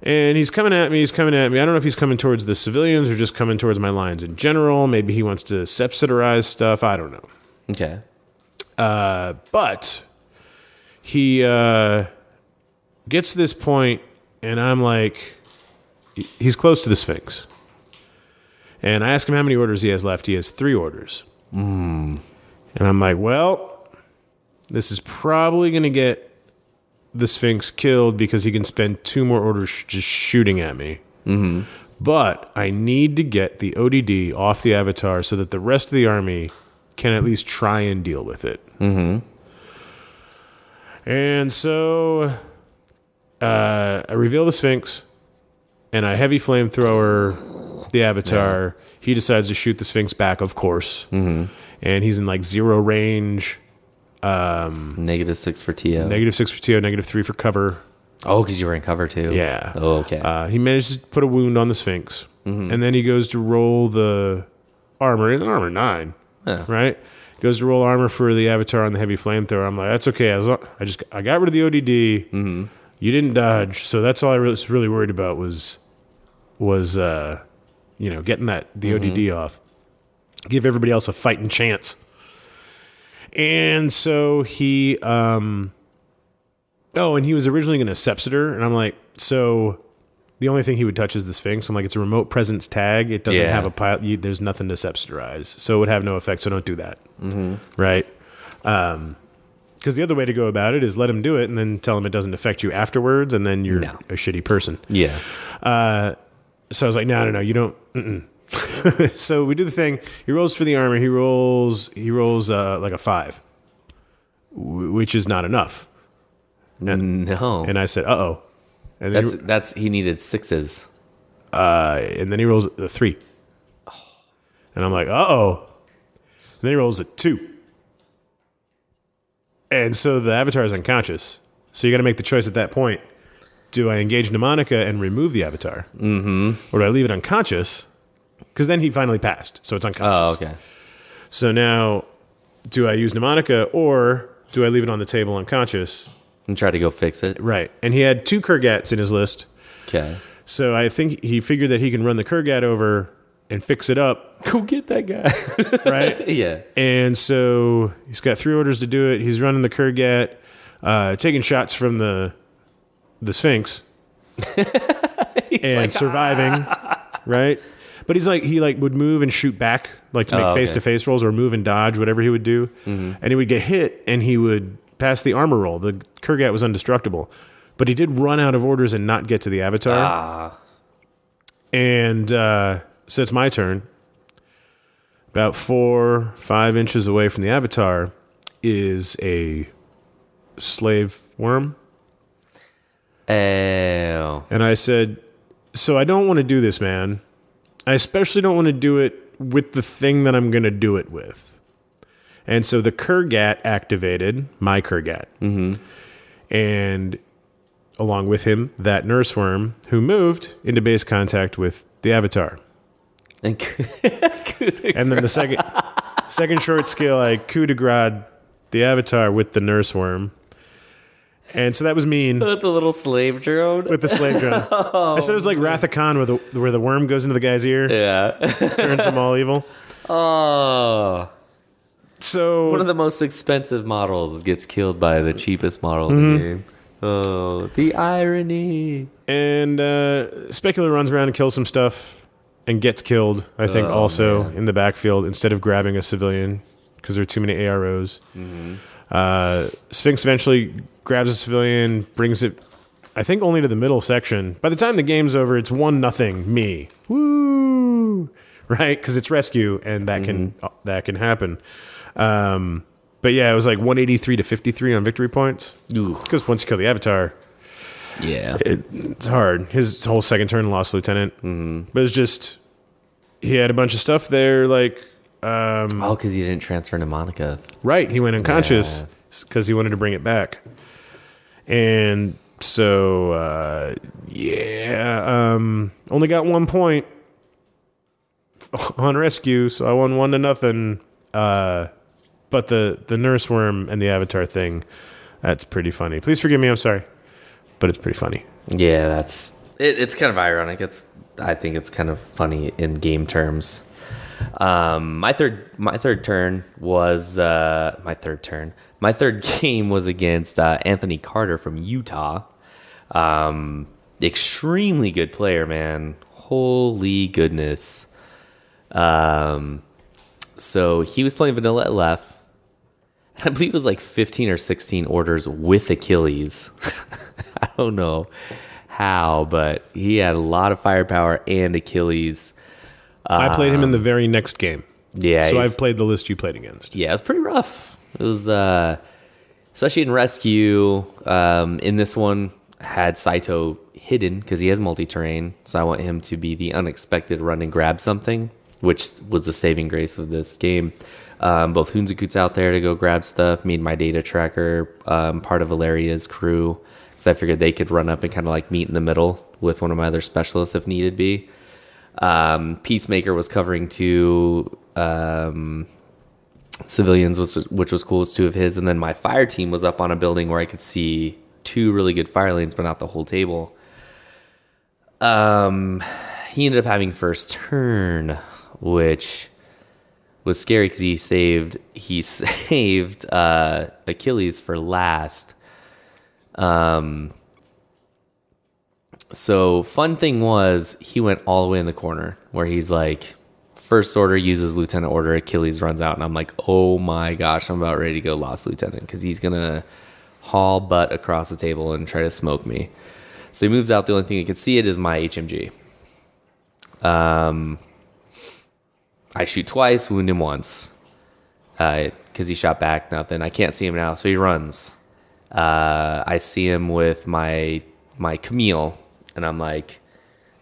And he's coming at me. I don't know if he's coming towards the civilians or just coming towards my lines in general. Maybe he wants to sepsitorize stuff. I don't know. Okay. But he gets to this point, and I'm like, he's close to the Sphinx. And I ask him how many orders he has left. He has 3 orders. And I'm like, well, this is probably going to get the Sphinx killed because he can spend 2 more orders just shooting at me. But I need to get the ODD off the Avatar so that the rest of the army can at least try and deal with it. And so I reveal the Sphinx, and I heavy flamethrower the Avatar. He decides to shoot the Sphinx back, of course. And he's in like 0 range. -6 for TO. -6 for TO, -3 for cover. Oh, because you were in cover too. Yeah. Oh, okay. He managed to put a wound on the Sphinx, and then he goes to roll the armor. It's armor 9, right? Goes to roll armor for the Avatar on the heavy flamethrower. I'm like, that's okay. I got rid of the ODD. You didn't dodge, so that's all I was really worried about was getting the ODD off. Give everybody else a fighting chance. And so he, and he was originally going to Sepsitor, and I'm like, so the only thing he would touch is the Sphinx. I'm like, it's a remote presence tag. It doesn't have a pile. There's nothing to Sepsitorize, so it would have no effect. So don't do that, right? Because the other way to go about it is let him do it, and then tell him it doesn't affect you afterwards, and then you're a shitty person. Yeah. So I was like, no, you don't. So we do the thing. He rolls for the armor. He rolls like a 5, which is not enough. No. And I said, uh-oh. And he needed 6s. And then he rolls a 3. And I'm like, uh-oh. And then he rolls a 2. And so the Avatar is unconscious. So you got to make the choice at that point. Do I engage Mnemonica and remove the Avatar? Or do I leave it unconscious? Because then he finally passed, so it's unconscious. Oh, okay. So now, do I use Mnemonica, or do I leave it on the table unconscious? And try to go fix it? Right. And he had 2 Kurgats in his list. Okay. So I think he figured that he can run the Kurgat over and fix it up. Go get that guy. Right? Yeah. And so he's got 3 orders to do it. He's running the Kurgat, taking shots from the Sphinx, and surviving, right? But he would move and shoot back, like to make face-to-face rolls, or move and dodge, whatever he would do. And he would get hit, and he would pass the armor roll. The Kurgat was indestructible. But he did run out of orders and not get to the Avatar. And so it's my turn. About 4-5 inches away from the Avatar is a slave worm. And I said, so I don't want to do this, man. I especially don't want to do it with the thing that I'm going to do it with. And so the Kurgat activated, my Kurgat. And along with him, that nurse worm who moved into base contact with the Avatar. And then the second short skill, I coup de grace the Avatar with the nurse worm. And so that was mean. With the little slave drone? With the slave drone. I said it was like Wrath of Khan where the worm goes into the guy's ear. Yeah. Turns him all evil. Oh. So one of the most expensive models gets killed by the cheapest model in the game. Oh, the irony. And Specular runs around and kills some stuff and gets killed, I think, in the backfield instead of grabbing a civilian because there are too many AROs. Sphinx eventually grabs a civilian, brings it, I think, only to the middle section. By the time the game's over, it's 1-0 me. Woo! Right? Because it's rescue, and that can happen. But yeah, it was like 183 to 53 on victory points. Because once you kill the Avatar, it's hard. His whole second turn lost Lieutenant. But it was just, he had a bunch of stuff there, like... because he didn't transfer Mnemonica. Right, he went unconscious because he wanted to bring it back. And so, only got 1 point on rescue, so I won 1-0. But the nurse worm and the Avatar thing, that's pretty funny. Please forgive me, I'm sorry, but it's pretty funny. Yeah, it's kind of ironic. I think it's kind of funny in game terms. My third turn was my third game was against Anthony Carter from Utah. Extremely good player, man. Holy goodness. So he was playing vanilla at left. I believe it was like 15 or 16 orders with Achilles. I don't know how, but he had a lot of firepower and Achilles. I played him in the very next game. Yeah. So I've played the list you played against. Yeah, it was pretty rough. It was, especially in rescue. In this one, had Saito hidden because he has multi-terrain. So I want him to be the unexpected run and grab something, which was the saving grace of this game. Both Hunzakut's out there to go grab stuff. Me and my data tracker, part of Valeria's crew, So I figured they could run up and kind of like meet in the middle with one of my other specialists if needed be. Peacemaker was covering 2 civilians, which was cool. It's 2 of his. And then my fire team was up on a building where I could see 2 really good fire lanes, but not the whole table. He ended up having first turn, which was scary because he saved Achilles for last. So fun thing was he went all the way in the corner where he's like, first order uses lieutenant order, Achilles runs out, and I'm like, oh my gosh, I'm about ready to go lost lieutenant because he's gonna haul butt across the table and try to smoke me. So he moves out. The only thing he could see it is my HMG. I shoot twice, wound him once because he shot back, nothing. I can't see him now, so he runs. I see him with my Camille, and I'm like,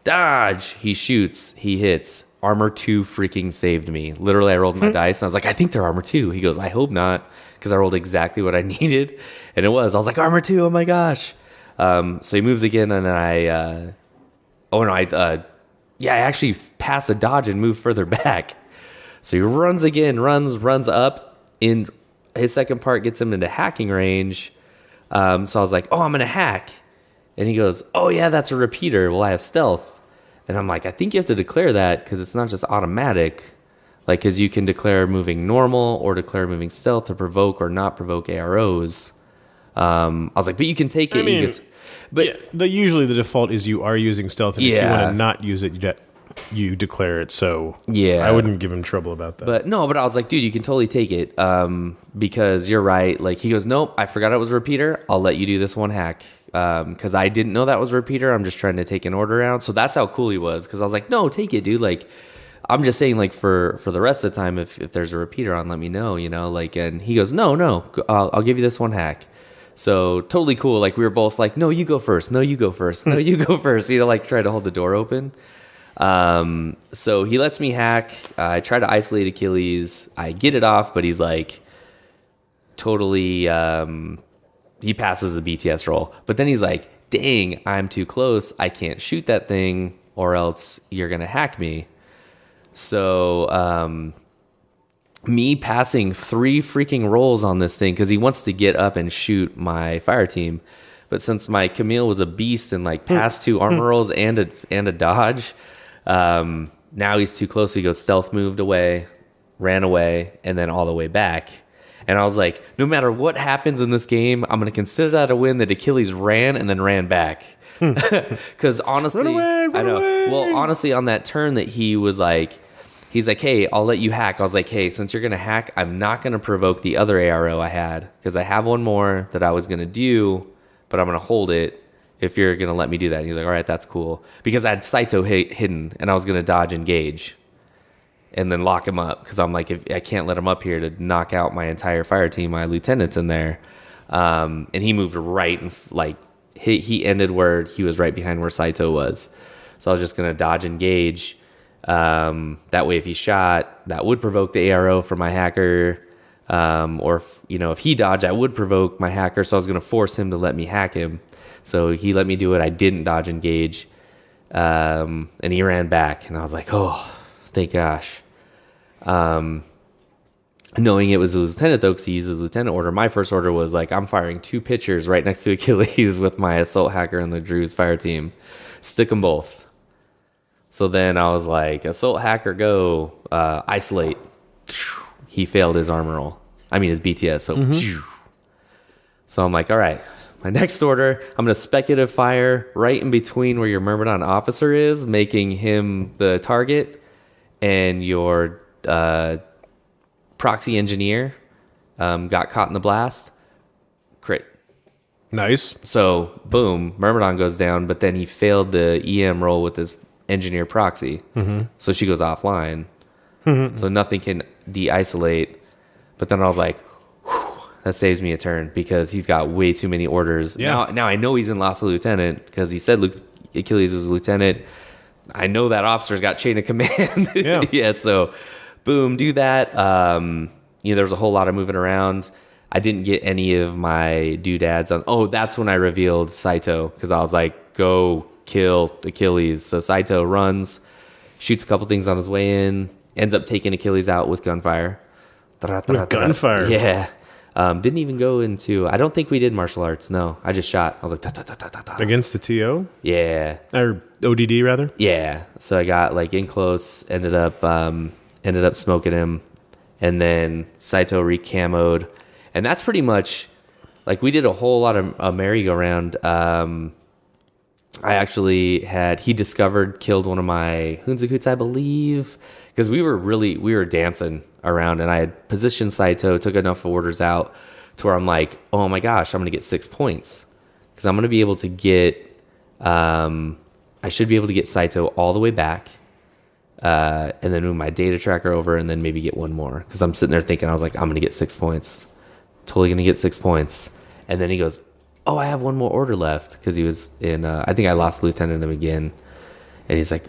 dodge. He shoots, he hits. Armor 2 freaking saved me. Literally, I rolled my dice, and I was like, I think they're armor 2. He goes, I hope not, because I rolled exactly what I needed, and it was. I was like, armor 2, oh my gosh. So he moves again, and then I actually pass a dodge and move further back. So he runs again, runs up. In his second part gets him into hacking range. So I was like, oh, I'm going to hack. And he goes, oh, yeah, that's a repeater. Well, I have stealth. And I'm like, I think you have to declare that because it's not just automatic. Like, because you can declare moving normal or declare moving stealth to provoke or not provoke AROs. I was like, but you can take it. Usually the default is you are using stealth, and if you want to not use it, you declare it. So I wouldn't give him trouble about that. But I was like, dude, you can totally take it because you're right. Like he goes, nope, I forgot it was a repeater. I'll let you do this one hack because I didn't know that was a repeater. I'm just trying to take an order out. So that's how cool he was because I was like, no, take it, dude. Like I'm just saying, like for the rest of the time, if there's a repeater on, let me know. Like, and he goes, no, I'll give you this one hack. So totally cool. Like we were both like, no, you go first. No, you go first. No, you go first. Like try to hold the door open. So he lets me hack. I try to isolate Achilles. I get it off, but he's like totally, he passes the BTS roll. But then he's like, dang, I'm too close. I can't shoot that thing or else you're going to hack me. So, me passing 3 freaking rolls on this thing because he wants to get up and shoot my fire team, but since my Camille was a beast and like passed 2 armor rolls and a dodge, now he's too close. So he goes stealth, moved away, ran away, and then all the way back. And I was like, no matter what happens in this game, I'm going to consider that a win that Achilles ran and then ran back. Because honestly, run away. Well, honestly, on that turn that he was like. He's like, hey, I'll let you hack. I was like, hey, since you're going to hack, I'm not going to provoke the other ARO I had because I have one more that I was going to do, but I'm going to hold it if you're going to let me do that. And he's like, all right, that's cool. Because I had Saito hidden and I was going to dodge engage and then lock him up because I'm like, if I can't let him up here to knock out my entire fire team, my lieutenant's in there. And he moved right and like he ended where he was right behind where Saito was. So I was just going to dodge engage. That way if he shot, that would provoke the ARO for my hacker. Or if he dodged, I would provoke my hacker. So I was going to force him to let me hack him. So he let me do it. I didn't dodge engage. And he ran back and I was like, oh, thank gosh. Knowing it was a lieutenant though, because he uses lieutenant order. My first order was like, I'm firing 2 pitchers right next to Achilles with my assault hacker and the Drew's fire team. Stick them both. So then I was like, assault hacker, go, isolate. He failed his armor roll. I mean, his BTS. So I'm like, all right, my next order, I'm going to speculative fire right in between where your Myrmidon officer is, making him the target, and your proxy engineer got caught in the blast. Crit. Nice. So, boom, Myrmidon goes down, but then he failed the EM roll with his engineer proxy. So she goes offline. So nothing can de-isolate. But then I was like, whew, that saves me a turn because he's got way too many orders. Yeah. Now I know he's in loss of lieutenant because he said Achilles was a lieutenant. I know that officer's got chain of command. Yeah. So boom, do that. There was a whole lot of moving around. I didn't get any of my doodads on. Oh, that's when I revealed Saito, because I was like, go kill Achilles. So Saito runs, shoots a couple things on his way in, ends up taking Achilles out with gunfire. With gunfire? Yeah. Didn't even go into, I don't think we did martial arts. No, I just shot. I was like, ta, ta, ta, ta, ta, ta. Against the TO? Yeah. Or ODD, rather? Yeah. So I got like in close, ended up smoking him. And then Saito re-camoed. And that's pretty much, like, we did a whole lot of merry-go-round. I actually he killed one of my Hunzakuts, I believe, because we were dancing around, and I had positioned Saito, took enough orders out to where I'm like, oh my gosh, I'm going to get 6 points, because I'm going to be able to get, I should be able to get Saito all the way back, and then move my data tracker over, and then maybe get one more, because I'm sitting there thinking, I was like, I'm going to get 6 points, totally going to get 6 points, and then he goes, oh, I have one more order left, because he was in, I think I lost Lieutenant him again, and he's like,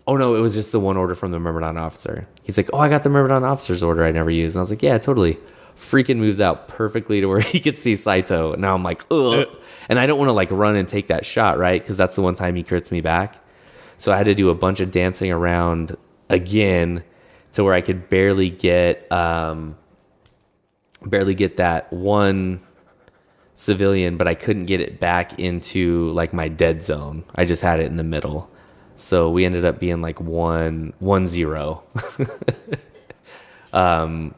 oh no, it was just the one order from the Myrmidon officer. He's like, oh, I got the Myrmidon officer's order I never used, and I was like, yeah, totally. Freaking moves out perfectly to where he could see Saito, and now I'm like, ugh, and I don't want to like run and take that shot, right, because that's the one time he crits me back, so I had to do a bunch of dancing around again to where I could barely get that one civilian, but I couldn't get it back into like my dead zone. I just had it in the middle, so we ended up being like 1-0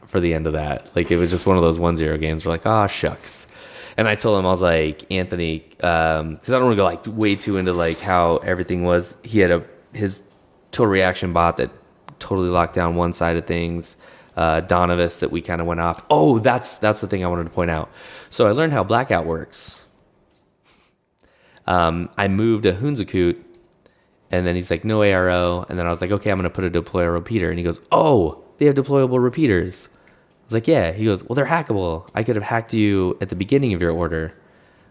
for the end of that. Like, it was just one of those 1-0 games. We're like, oh shucks. And I told him, I was like, Anthony, because I don't want to go like way too into like how everything was. He had his total reaction bot that totally locked down one side of things. Donovis that we kind of went off. Oh, that's the thing I wanted to point out. So I learned how blackout works. I moved a Hunzakut, and then he's like, no ARO. And then I was like, okay, I'm going to put a deployable repeater. And he goes, oh, they have deployable repeaters. I was like, yeah. He goes, well, they're hackable. I could have hacked you at the beginning of your order. And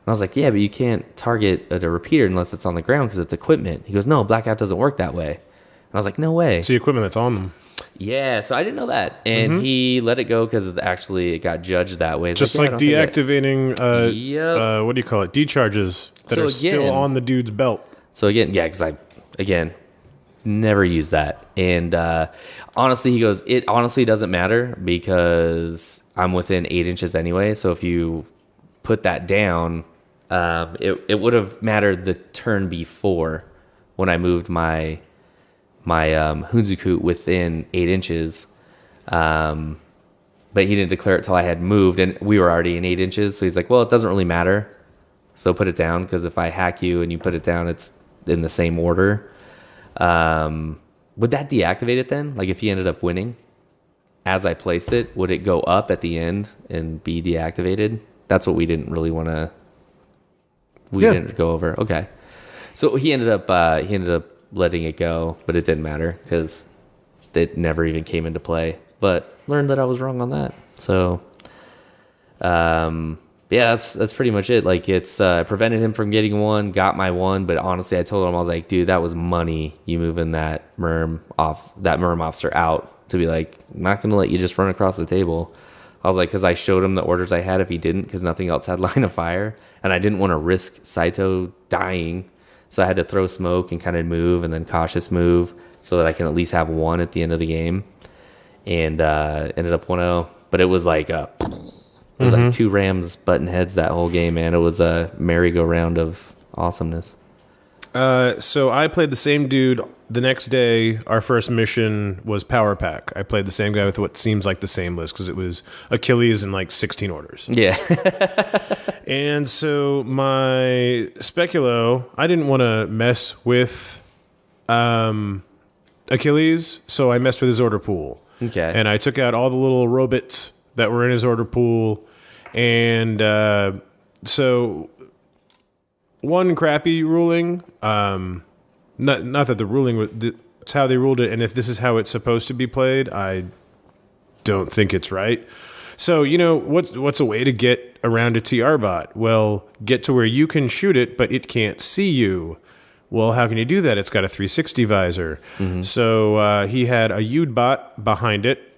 I was like, yeah, but you can't target a repeater unless it's on the ground because it's equipment. He goes, no, blackout doesn't work that way. And I was like, no way. It's the equipment that's on them. Yeah, so I didn't know that, and he let it go because actually it got judged that way. It's just like deactivating, what do you call it? Decharges that are still on the dude's belt. So again, yeah, because I never used that, and honestly, he goes, it honestly doesn't matter because I'm within 8 inches anyway. So if you put that down, it would have mattered the turn before when I moved my Hunzakut within 8 inches, but he didn't declare it till I had moved, and we were already in 8 inches. So he's like, well, it doesn't really matter, so put it down, because if I hack you and you put it down, it's in the same order. Would that deactivate it then? Like, if he ended up winning as I placed it, would it go up at the end and be deactivated? That's what we didn't really want to, didn't go over. Okay. So he ended up letting it go, but it didn't matter because it never even came into play, but learned that I was wrong on that. So yeah, that's pretty much it. Like, it's prevented him from getting one, got my one, but honestly I told him, I was like, dude, that was money, you moving that merm officer out, to be like, I'm not gonna let you just run across the table. I was like, because I showed him the orders I had if he didn't, because nothing else had line of fire, and I didn't want to risk Saito dying. So I had to throw smoke and kind of move and then cautious move so that I can at least have one at the end of the game. And ended up 1-0. But it was like like 2 Rams button heads that whole game, man. It was a merry-go-round of awesomeness. So I played the same dude the next day. Our first mission was Power Pack. I played the same guy with what seems like the same list because it was Achilles and like 16 orders. Yeah. And so my Speculo, I didn't want to mess with Achilles, so I messed with his order pool. Okay. And I took out all the little robots that were in his order pool. And so one crappy ruling, not that the ruling was, it's how they ruled it, and if this is how it's supposed to be played, I don't think it's right. So, you know, what's a way to get around a TR bot? Well, get to where you can shoot it, but it can't see you. Well, how can you do that? It's got a 360 visor. Mm-hmm. So he had a UD bot behind it,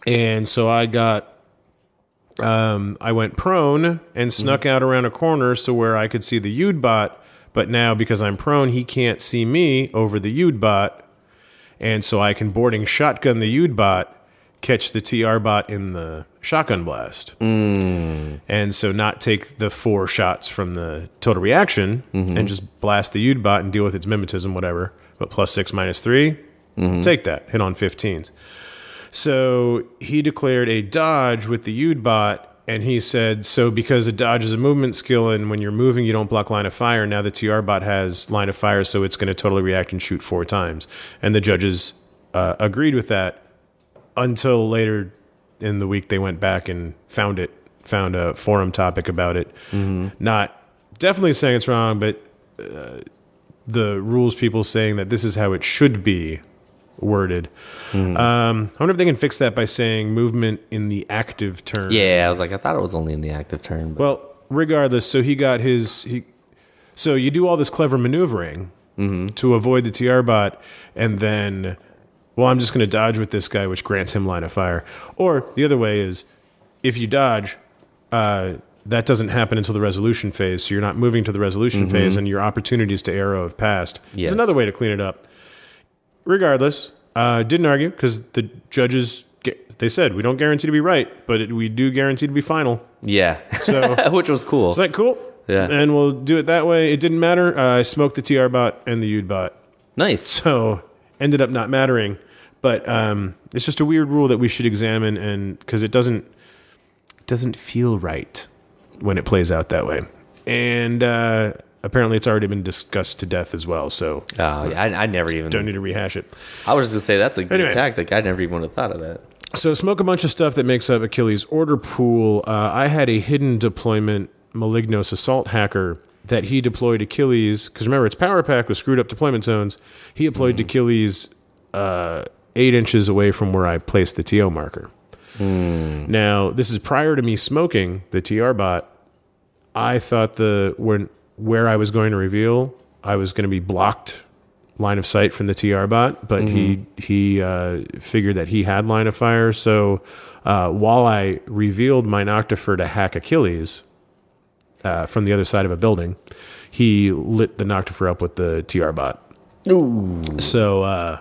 and so I got I went prone and snuck out around a corner so where I could see the Yude bot, but now because I'm prone, he can't see me over the Yude bot, and so I can boarding shotgun the Yude bot, catch the TR bot in the shotgun blast, and so not take the 4 shots from the total reaction and just blast the Yude bot and deal with its mimetism, whatever, but +6, -3, take that, hit on 15s. So he declared a dodge with the Yude bot, and he said, so because a dodge is a movement skill, and when you're moving, you don't block line of fire, now the TR bot has line of fire, so it's going to totally react and shoot 4 times. And the judges agreed with that until later in the week they went back and found a forum topic about it. Not definitely saying it's wrong, but the rules people saying that this is how it should be worded. I wonder if they can fix that by saying movement in the active turn. Yeah, I was like, I thought it was only in the active turn. But. Well, regardless, so he got so you do all this clever maneuvering to avoid the TR bot, and then, well, I'm just going to dodge with this guy, which grants him line of fire. Or the other way is, if you dodge, that doesn't happen until the resolution phase, so you're not moving to the resolution phase, and your opportunities to arrow have passed. There's another way to clean it up. Regardless, didn't argue because the judges, they said, we don't guarantee to be right, but we do guarantee to be final. Yeah. So which was cool. It's like, cool. Yeah. And we'll do it that way. It didn't matter. I smoked the TR bot and the Yude bot. Nice. So ended up not mattering. But it's just a weird rule that we should examine, and because it doesn't feel right when it plays out that way. And apparently it's already been discussed to death as well. So I never even don't need to rehash it. I was just gonna say that's a good Anyway. tactic. I never even would have thought of that. So smoke a bunch of stuff that makes up Achilles' order pool. I had a hidden deployment Malignos assault hacker that he deployed Achilles, because remember, its power pack was screwed up deployment zones. He deployed Achilles 8 inches away from where I placed the TO marker. Now, this is prior to me smoking the TR bot. I thought where I was going to reveal, I was going to be blocked line of sight from the TR bot, but he figured that he had line of fire. So while I revealed my Noctifer to hack Achilles from the other side of a building, he lit the Noctifer up with the TR bot. Ooh. So,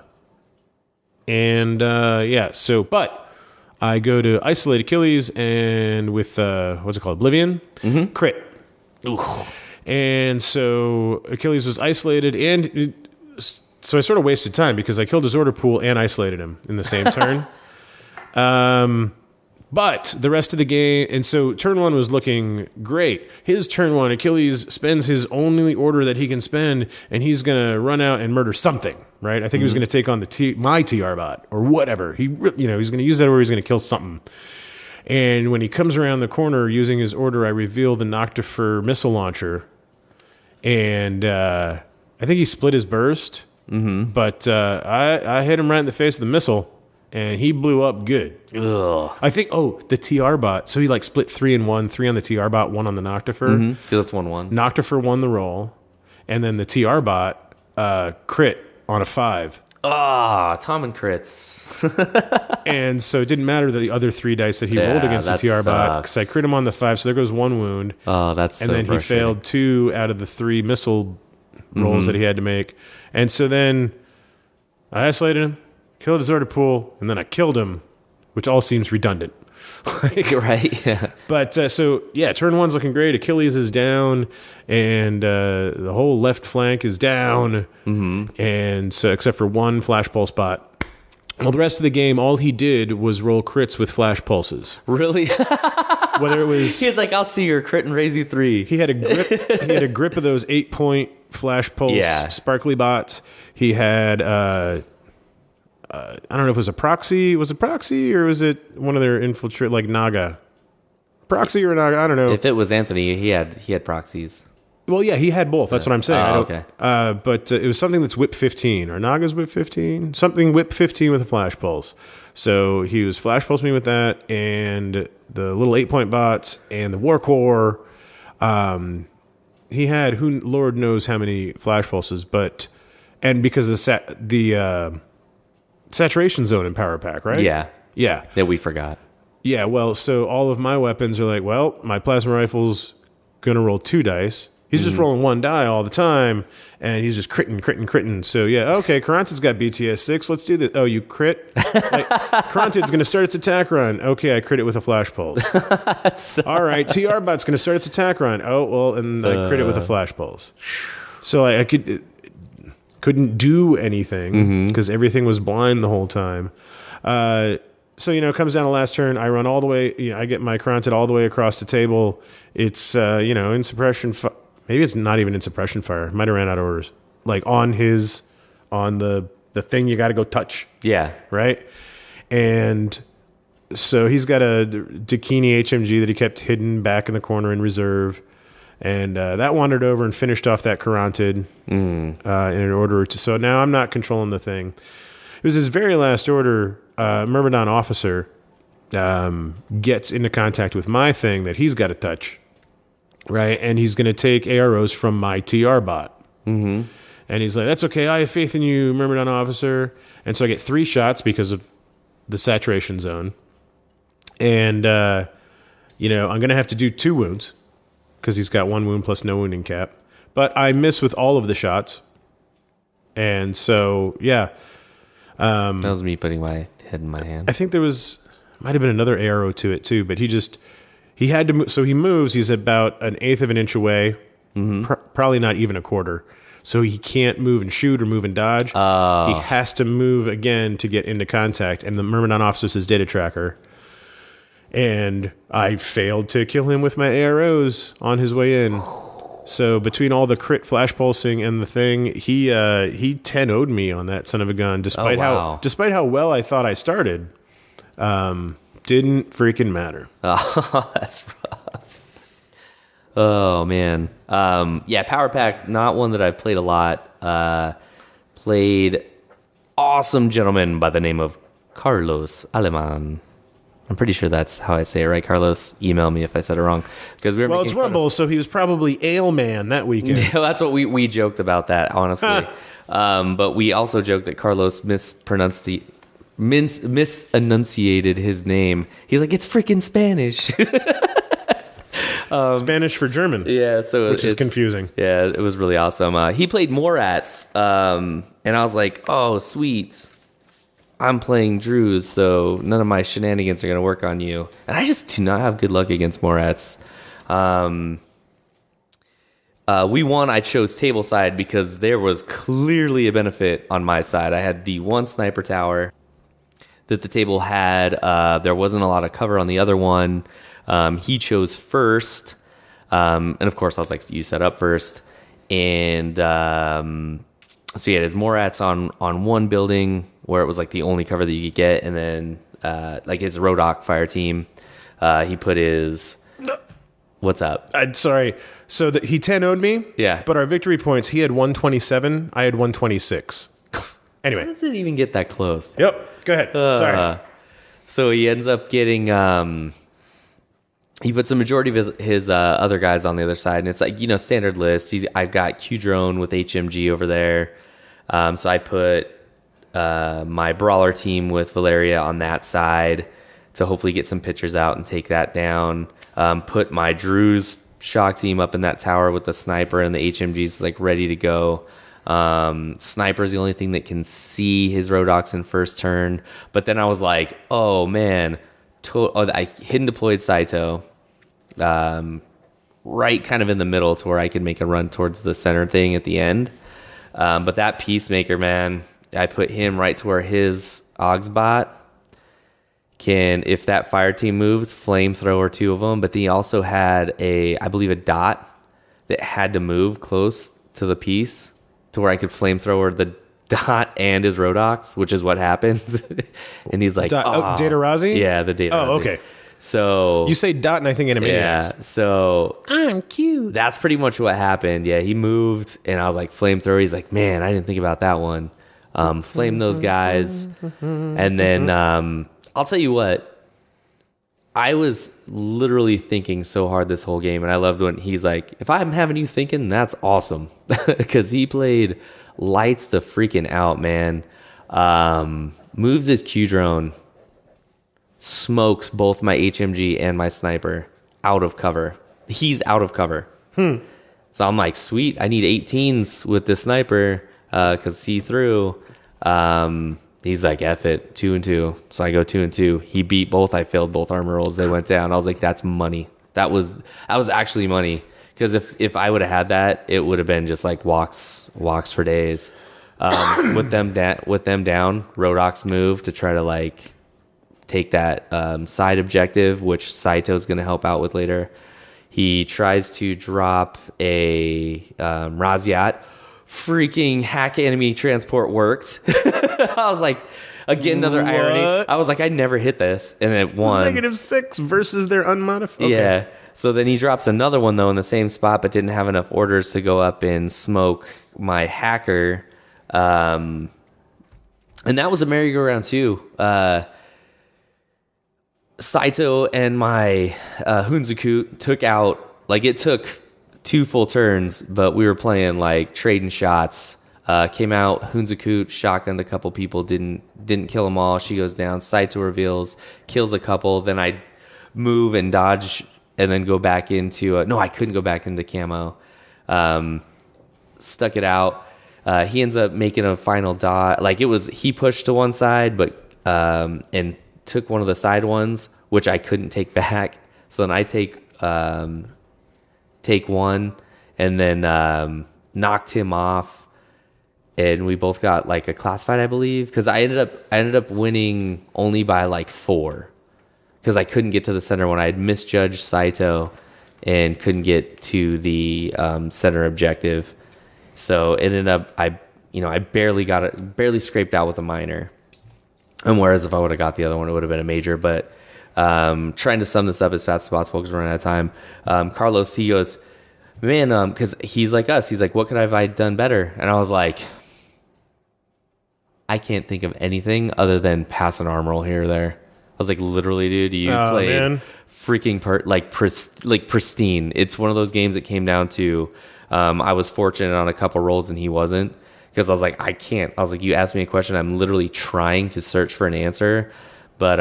but I go to isolate Achilles and with, what's it called? Oblivion? Crit. Ooh. And so Achilles was isolated, and so I sort of wasted time because I killed his order pool and isolated him in the same turn. But the rest of the game, and so turn 1 was looking great. His turn 1, Achilles spends his only order that he can spend, and he's going to run out and murder something, right? I think he was going to take on my TR bot or whatever. He's going to use that, or he's going to kill something. And when he comes around the corner using his order, I reveal the Noctifer missile launcher, and I think he split his burst. But I hit him right in the face with the missile, and he blew up good. Ugh. I think, the TR bot. So he split 3 and 1, 3 on the TR bot, 1 on the Noctifer. Because that's 1-1. Noctifer won the roll, and then the TR bot crit on a 5. Tom and crits. And so it didn't matter the other 3 dice that he rolled against the TR bot, because I crit him on the 5, so there goes 1 wound. Oh, that's and then he failed 2 out of the 3 missile rolls that he had to make. And so then I isolated him, killed his order pool, and then I killed him, which all seems redundant. Right, yeah. But turn 1's looking great. Achilles is down, and the whole left flank is down, and so except for 1 flash pulse bot. Well, the rest of the game, all he did was roll crits with flash pulses. Really? Whether it was, he's like, I'll see your crit and raise you 3. He had a grip. He had a grip of those 8-point flash pulse sparkly bots. He had I don't know if it was a proxy. Was it proxy or was it one of their infiltrate like Naga? Proxy or Naga? I don't know. If it was Anthony, he had proxies. Well, yeah, he had both. That's what I'm saying. Okay. But it was something that's whip 15 or Naga's whip 15, something whip 15 with a flash pulse. So he was flash pulsing me with that, and the little 8-point bots and the war core. He had Lord knows how many flash pulses, and because of the saturation zone in Power Pack, right? Yeah. Yeah. That we forgot. Yeah, well, so all of my weapons are like, well, my plasma rifle's gonna roll 2 dice. He's just rolling 1 die all the time, and he's just critting. So yeah, okay, Karantid's got BTS 6. Let's do this. Oh, you crit? Like, Karantid's gonna start its attack run. Okay, I crit it with a flash pulse. All right, TR bot's gonna start its attack run. Oh well, and I crit it with a flash pulse. So I couldn't do anything because everything was blind the whole time. So, it comes down to last turn. I run all the way. I get my Karantid all the way across the table. It's, in suppression. Maybe it's not even in suppression fire. Might have ran out of orders. Like on the thing you got to go touch. Yeah. Right? And so he's got a Dakini HMG that he kept hidden back in the corner in reserve. And that wandered over and finished off that Karantid in an order or two. So now I'm not controlling the thing. It was his very last order. Myrmidon officer gets into contact with my thing that he's got to touch, right? And he's going to take arrows from my TR bot. Mm-hmm. And he's like, that's okay. I have faith in you, Myrmidon officer. And so I get 3 shots because of the saturation zone. And, I'm going to have to do 2 wounds because he's got 1 wound plus no wounding cap. But I miss with all of the shots. And so, yeah. That was me putting my head in my hand. I think might have been another arrow to it too, but he had to move. So he moves. He's about 1/8 of an inch away, probably not even 1/4. So he can't move and shoot or move and dodge. He has to move again to get into contact. And the Myrmidon officer's his data tracker. And I failed to kill him with my arrows on his way in. So between all the crit flash pulsing and the thing, he 10-0'd me on that son of a gun. Despite how well I thought I started, didn't freaking matter. Oh, that's rough. Oh man, Power Pack, not one that I've played a lot. Played awesome gentleman by the name of Carlos Aleman. I'm pretty sure that's how I say it, right? Carlos, email me if I said it wrong. Because it's Rumble, so he was probably Ale Man that weekend. Yeah, that's what we joked about that, honestly. But we also joked that Carlos misenunciated his name. He's like, it's freaking Spanish. Spanish for German. Yeah, so which is confusing. Yeah, it was really awesome. He played Morats, and I was like, oh, sweet. I'm playing Druze, so none of my shenanigans are going to work on you. And I just do not have good luck against Morats. We won. I chose table side because there was clearly a benefit on my side. I had the 1 sniper tower that the table had. There wasn't a lot of cover on the other one. He chose first. And of course, I was like, you set up first. And so yeah, there's Morats on one building where it was like the only cover that you could get. And then like his Rodok fire team, he put his... What's up? Sorry. So he 10-0'd me. Yeah. But our victory points, he had 127. I had 126. Anyway. How does it even get that close? Yep. Go ahead. Sorry. So he ends up getting... he puts the majority of his other guys on the other side. And it's like, standard list. I've got Q-Drone with HMG over there. So I put my Brawler team with Valeria on that side to hopefully get some pictures out and take that down. Put my Druze shock team up in that tower with the sniper and the HMGs like ready to go. Sniper's the only thing that can see his Rodox in first turn. But then I was like, oh man, I hidden deployed Saito, right kind of in the middle to where I could make a run towards the center thing at the end. But that Peacemaker, man, I put him right to where his Augsbot can, if that fire team moves, flamethrower 2 of them. But then he also had I believe a dot that had to move close to the piece to where I could flamethrower the dot and his Rodox, which is what happens. And he's like, Data Razi? Yeah, the Data Razi. Oh, okay. So you say dot and I think Animaniacs. Yeah, so I'm cute. That's pretty much what happened. Yeah, he moved and I was like, flamethrower. He's like, man, I didn't think about that one. Flame those guys. And then I'll tell you what, I was literally thinking so hard this whole game, and I loved when he's like, if I'm having you thinking, that's awesome. Because he played lights the freaking out, man. Moves his Q-Drone smokes both my HMG and my sniper out of cover. He's out of cover. So I'm like, sweet, I need 18s with this sniper because see through. He's like, F it, 2 and 2. So I go 2 and 2. He beat both. I failed both armor rolls. They went down. I was like, that's money. That was actually money. Because if I would have had that, it would have been just like walks for days. With them down, Rodox moved to try to like take that side objective, which Saito's going to help out with later. He tries to drop a Raziat. Freaking hack enemy transport worked. I was like, again, another irony. I was like, I never hit this, and it won. -6 versus their unmodified. Okay. Yeah. So then he drops another one though in the same spot, but didn't have enough orders to go up and smoke my hacker. And that was a merry-go-round too. Saito and my Hunzakut took out, like it took 2 full turns, but we were playing like trading shots. Came out, Hunzakut shotgunned a couple people, didn't kill them all. She goes down, Saito reveals, kills a couple. Then I move and dodge and then go back into no, I couldn't go back into camo. Stuck it out. He ends up making a final dodge. Like he pushed to one side, but and took one of the side ones, which I couldn't take back. So then I take one and then knocked him off, and we both got like a classified, I believe, because I ended up winning only by like 4 because I couldn't get to the center when I had misjudged Saito and couldn't get to the center objective. So it ended up I barely scraped out with a minor, and whereas if I would have got the other one, it would have been a major. But trying to sum this up as fast as possible because we're running out of time. Carlos, he goes, man, because he's like us. He's like, what could have I done better? And I was like, I can't think of anything other than pass an arm roll here or there. I was like, literally, dude, you played freaking pristine. It's one of those games that came down to I was fortunate on a couple rolls and he wasn't, because I was like, I can't. I was like, you asked me a question, I'm literally trying to search for an answer, but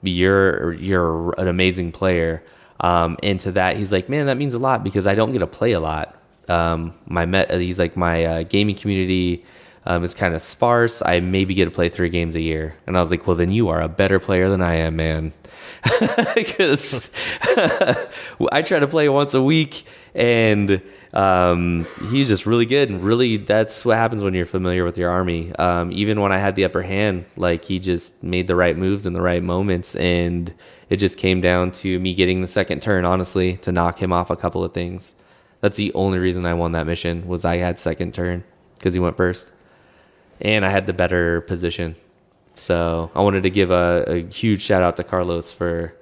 you're an amazing player. And to that, he's like, man, that means a lot because I don't get to play a lot. He's like, my gaming community is kind of sparse. I maybe get to play 3 games a year. And I was like, well, then you are a better player than I am, man. Because I try to play once a week, and he's just really good. And really, that's what happens when you're familiar with your army. Even when I had the upper hand, like, he just made the right moves in the right moments, and it just came down to me getting the second turn, honestly, to knock him off a couple of things. That's the only reason I won that mission, was I had second turn, because he went first. And I had the better position. So I wanted to give a huge shout out to Carlos for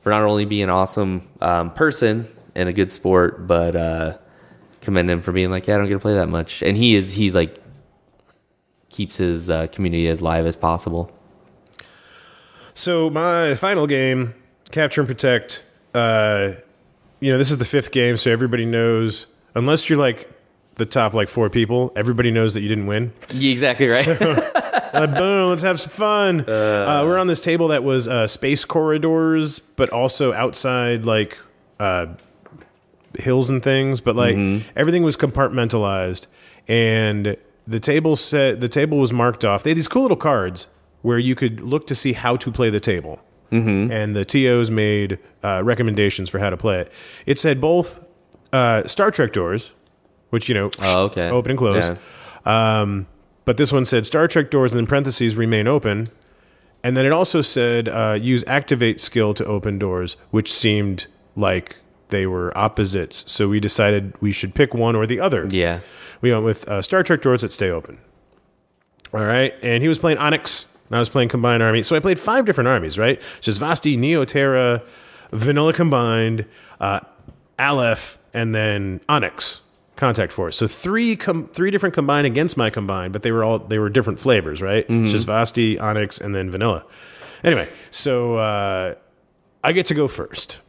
not only being an awesome person and a good sport, but commend him for being like, yeah, I don't get to play that much. And he's like, keeps his community as live as possible. So my final game, Capture and Protect, this is the 5th game, so everybody knows, unless you're like the top like 4 people, everybody knows that you didn't win. Yeah, exactly right. Boom, let's have some fun. We're on this table that was space corridors, but also outside like hills and things, but like everything was compartmentalized, and the table was marked off. They had these cool little cards where you could look to see how to play the table. And the TOs made recommendations for how to play it. It said both Star Trek doors, which, open and close. Yeah. But this one said Star Trek doors and in parentheses remain open. And then it also said use activate skill to open doors, which seemed like they were opposites. So we decided we should pick one or the other. Yeah. We went with Star Trek doors that stay open. All right. And he was playing Onyx, and I was playing Combined Army. So I played 5 different armies, right? Shazvasti, Neoterra, Vanilla Combined, Aleph, and then Onyx. Contact Force. So 3 different combined against my combined, but they were different flavors, right? Shazvasti, Onyx, and then Vanilla. Anyway, so I get to go first,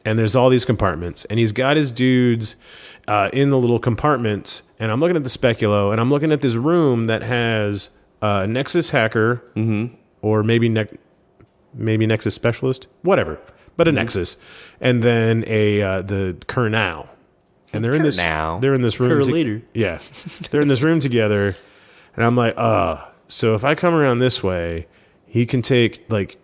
and there's all these compartments, and he's got his dudes in the little compartments, and I'm looking at the Speculo, and I'm looking at this room that has Nexus Hacker, or maybe maybe Nexus Specialist, whatever, but a Nexus, and then the Kernal, and they're in this room. Yeah, they're in this room together, and I'm like, so if I come around this way, he can take like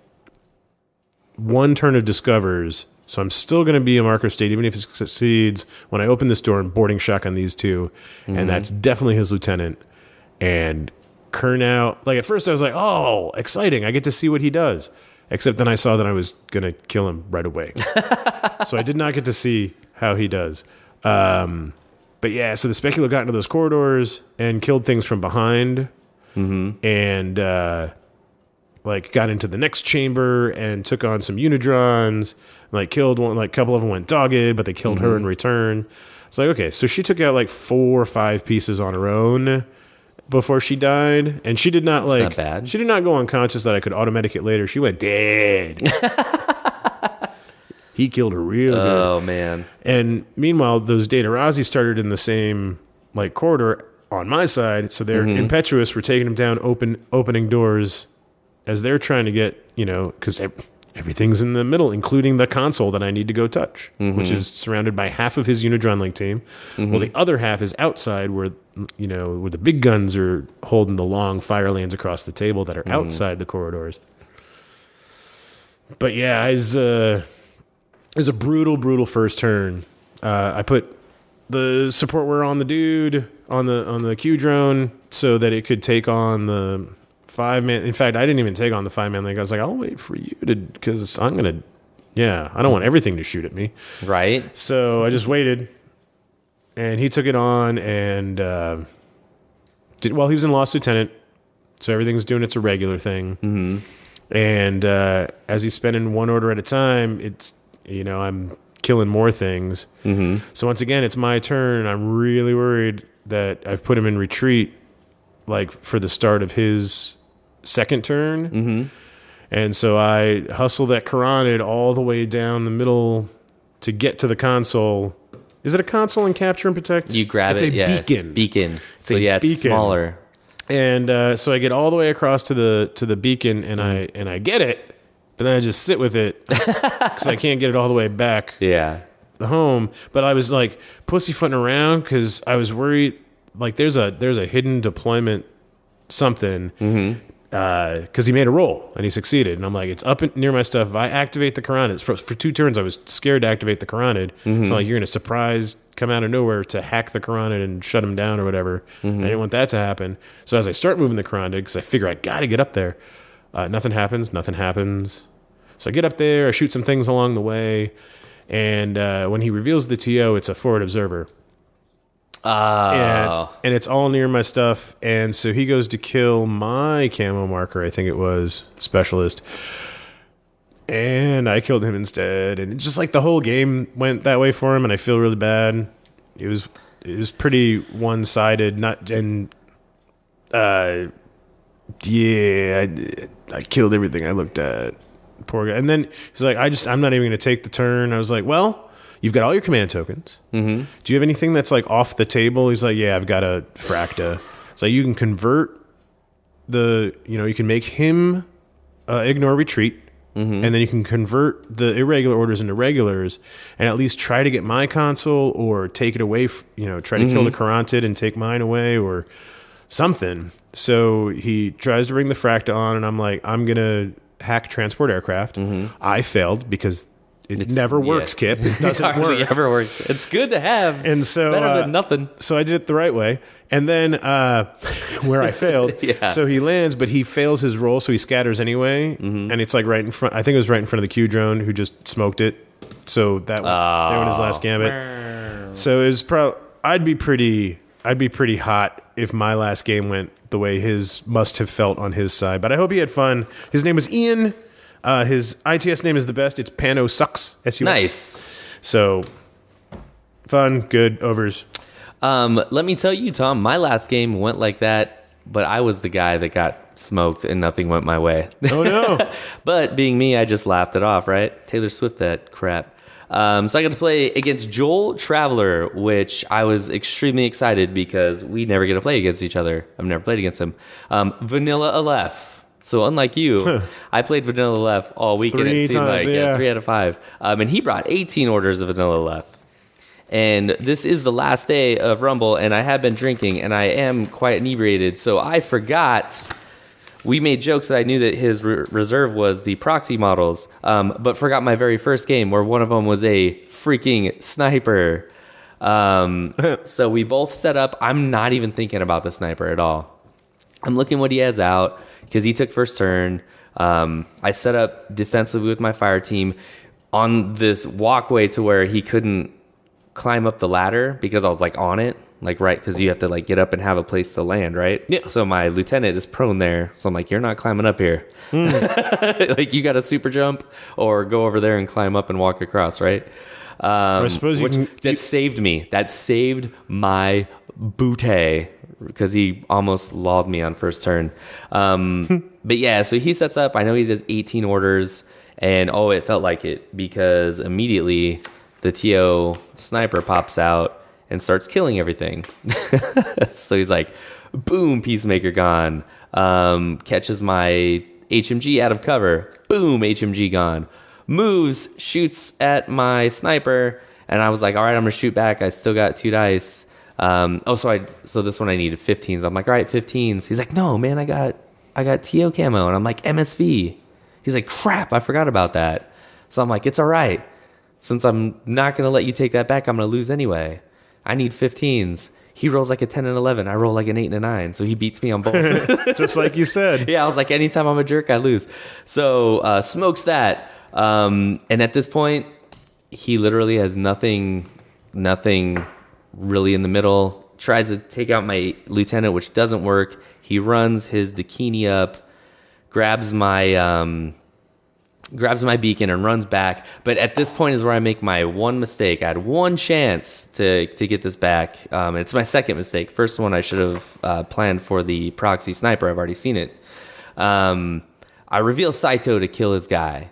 one turn of Discovers. So I'm still going to be a marker state, even if it succeeds when I open this door and boarding shotgun these two. And that's definitely his lieutenant. And Kernal, like at first I was like, oh, exciting. I get to see what he does. Except then I saw that I was going to kill him right away. So I did not get to see how he does. But yeah, so the Speculo got into those corridors and killed things from behind. And like got into the next chamber and took on some Unidrons. Like killed one, like a couple of them went dogged, but they killed her in return. It's like, okay, so she took out like 4 or 5 pieces on her own before she died, and she did not not bad. She did not go unconscious that I could automatic it later. She went dead. He killed her real good. Oh man! And meanwhile, those Data Razi started in the same like corridor on my side, so they're impetuous. We're taking them down, opening doors as they're trying to get, because everything's in the middle, including the console that I need to go touch, which is surrounded by half of his Unidron Link team. Well, the other half is outside where the big guns are holding the long fire lanes across the table that are outside the corridors. But yeah, it was a brutal first turn. I put the support were on the dude on the Q drone so that it could take on the 5-man. In fact, I didn't even take on the 5-man link. I was like, I'll wait for you because I don't want everything to shoot at me. Right. So I just waited, and he took it on, and he was in Lost Lieutenant, so everything's doing its irregular thing. And as he's spending one order at a time, it's, I'm killing more things. So once again, it's my turn. I'm really worried that I've put him in retreat, like for the start of his second turn. And so I hustle that Chironid all the way down the middle to get to the console. Is it a console in Capture and Protect? You grab it's it, a beacon. Beacon. It's beacon. Smaller. And so I get all the way across to the beacon, and I get it, but then I just sit with it because I can't get it all the way back home. But I was like pussyfooting around because I was worried. Like there's a hidden deployment something because he made a roll and he succeeded, and I'm like, it's up near my stuff. If I activate the Chironid for 2 turns, I was scared to activate the Chironid. So like, you're gonna surprise come out of nowhere to hack the Chironid and shut him down or whatever. I didn't want that to happen. So as I start moving the Chironid, because I figure I gotta get up there, nothing happens. So I get up there, I shoot some things along the way, and when he reveals the TO, it's a forward observer. And it's all near my stuff, and so he goes to kill my camo marker, I think it was, specialist, and I killed him instead, and it's just like the whole game went that way for him, and I feel really bad. It was pretty one-sided, I killed everything I looked at. Poor guy. And then he's like, I'm not even going to take the turn. I was like, well, you've got all your command tokens. Do you have anything that's like off the table? He's like, yeah, I've got a Fracta. So you can convert you can make him ignore retreat, and then you can convert the irregular orders into regulars, and at least try to get my console or take it away. Try to kill the Chironid and take mine away or something. So he tries to bring the Fracta on, and I'm like, I'm gonna hack transport aircraft. I failed because it never works, Kip. It doesn't hardly work. ever works. It's good to have. And so, it's better than nothing. So I did it the right way. And then where I failed, so he lands, but he fails his roll, so he scatters anyway. And it's like right in front. I think it was right in front of the Q drone who just smoked it. So that went his last gambit. So it was probably I'd be pretty hot if my last game went the way his must have felt on his side. But I hope he had fun. His name was Ian. His ITS name is the best. It's Pano Sucks. SUX. Nice. So fun, good, overs. Let me tell you, Tom, my last game went like that, but I was the guy that got smoked and nothing went my way. Oh, no. But being me, I just laughed it off, right? Taylor Swift that crap. So I got to play against Joel Traveler, which I was extremely excited because we never get to play against each other. I've never played against him. Vanilla Aleph. So unlike you, I played Vanilla Left all week, and it seemed like 3 out of 5. And he brought 18 orders of Vanilla Left. And this is the last day of Rumble, and I have been drinking, and I am quite inebriated. So I forgot. We made jokes that I knew that his reserve was the proxy models, but forgot my very first game where one of them was a freaking sniper. So we both set up. I'm not even thinking about the sniper at all. I'm looking what he has out because he took first turn. I set up defensively with my fire team on this walkway to where he couldn't climb up the ladder because I was like on it. Like, right, because you have to, like, get up and have a place to land, right? Yeah. So my lieutenant is prone there. So I'm like, you're not climbing up here. Like, you got to super jump or go over there and climb up and walk across, right? I suppose that saved me. That saved my bootay because he almost lolled me on first turn. But, yeah, so he sets up. I know he does 18 orders. And, it felt like it because immediately the TO sniper pops out and starts killing everything. So he's like, boom, Peacemaker gone. Catches my HMG out of cover. Boom, HMG gone. Moves, shoots at my sniper. And I was like, all right, I'm going to shoot back. I still got 2 dice. So this one I needed 15s. I'm like, all right, 15s. He's like, no, man, I got TO camo. And I'm like, MSV. He's like, crap, I forgot about that. So I'm like, it's all right. Since I'm not going to let you take that back, I'm going to lose anyway. I need 15s. He rolls like a 10 and 11. I roll like an 8 and a 9. So he beats me on both. Just like you said. Yeah, I was like, anytime I'm a jerk, I lose. So smokes that. And at this point, he literally has nothing really in the middle. Tries to take out my lieutenant, which doesn't work. He runs his Dakini up, grabs my beacon and runs back. But at this point is where I make my one mistake. I had one chance to get this back. It's my second mistake. First one I should have planned for the proxy sniper. I've already seen it. I reveal Saito to kill his guy.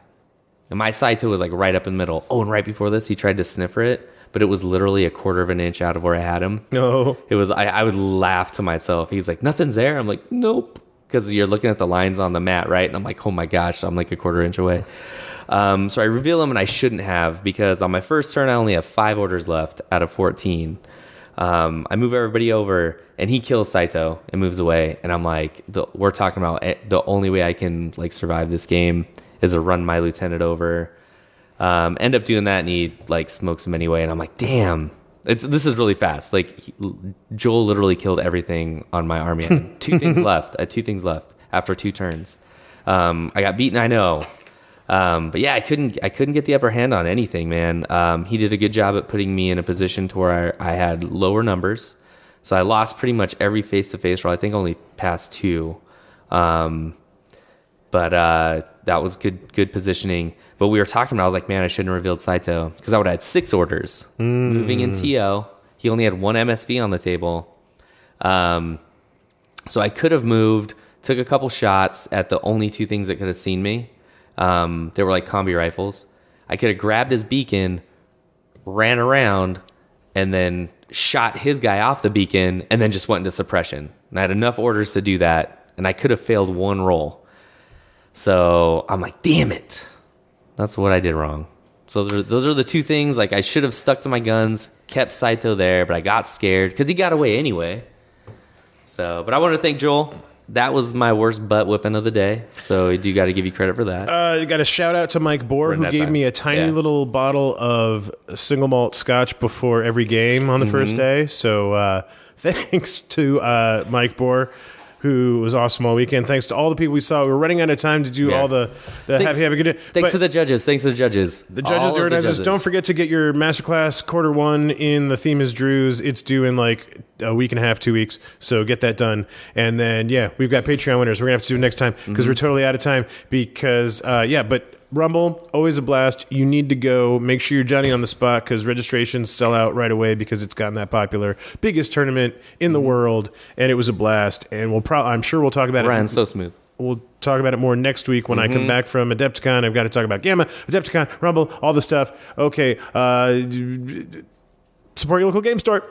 And my Saito was like right up in the middle. Oh, and right before this, he tried to sniffer it, but it was literally a quarter of an inch out of where I had him. No. It was, I would laugh to myself. He's like, nothing's there. I'm like, nope. Because you're looking at the lines on the mat, right? And I'm like, oh my gosh, I'm like a quarter inch away. So I reveal him, and I shouldn't have, because on my first turn, I only have 5 orders left out of 14. I move everybody over, and he kills Saito and moves away. And I'm like, we're talking about the only way I can like survive this game is to run my lieutenant over. End up doing that, and he like smokes him anyway. And I'm like, damn. This is really fast. Like Joel literally killed everything on my army. I had 2 things left. I had 2 things left after 2 turns. I got beaten, I know. But yeah, I couldn't get the upper hand on anything, man. He did a good job at putting me in a position to where I had lower numbers. So I lost pretty much every face-to-face roll. I think only passed 2. But that was good positioning. But we were talking about, I was like, man, I shouldn't have revealed Saito, because I would have had 6 orders. Moving in TO, he only had 1 MSV on the table. So I could have moved, took a couple shots at the only 2 things that could have seen me. They were like combi rifles. I could have grabbed his beacon, ran around, and then shot his guy off the beacon, and then just went into suppression. And I had enough orders to do that, and I could have failed 1 roll. So I'm like, damn it. That's what I did wrong. So those are the 2 things. Like, I should have stuck to my guns, kept Saito there, but I got scared because he got away anyway. So, but I want to thank Joel. That was my worst butt whipping of the day. So I do got to give you credit for that. You got a shout out to Mike Bohr, who gave me a tiny little bottle of single malt scotch before every game on the first day. So thanks to Mike Bohr, who was awesome all weekend. Thanks to all the people we saw. We were running out of time to do all the have a good day. Thanks to the judges. Thanks to the judges. The judges, the organizers. Don't forget to get your masterclass quarter 1 in The Theme is Drew's. It's due in like a week and a half, 2 weeks. So get that done. And then, we've got Patreon winners. We're going to have to do it next time because we're totally out of time because, but Rumble, always a blast. You need to go. Make sure you're Johnny on the spot because registrations sell out right away because it's gotten that popular. Biggest tournament in the world, and it was a blast. And I'm sure we'll talk about it. Ran so smooth. We'll talk about it more next week when I come back from Adepticon. I've got to talk about Gamma, Adepticon, Rumble, all the stuff. Okay. Support your local game store.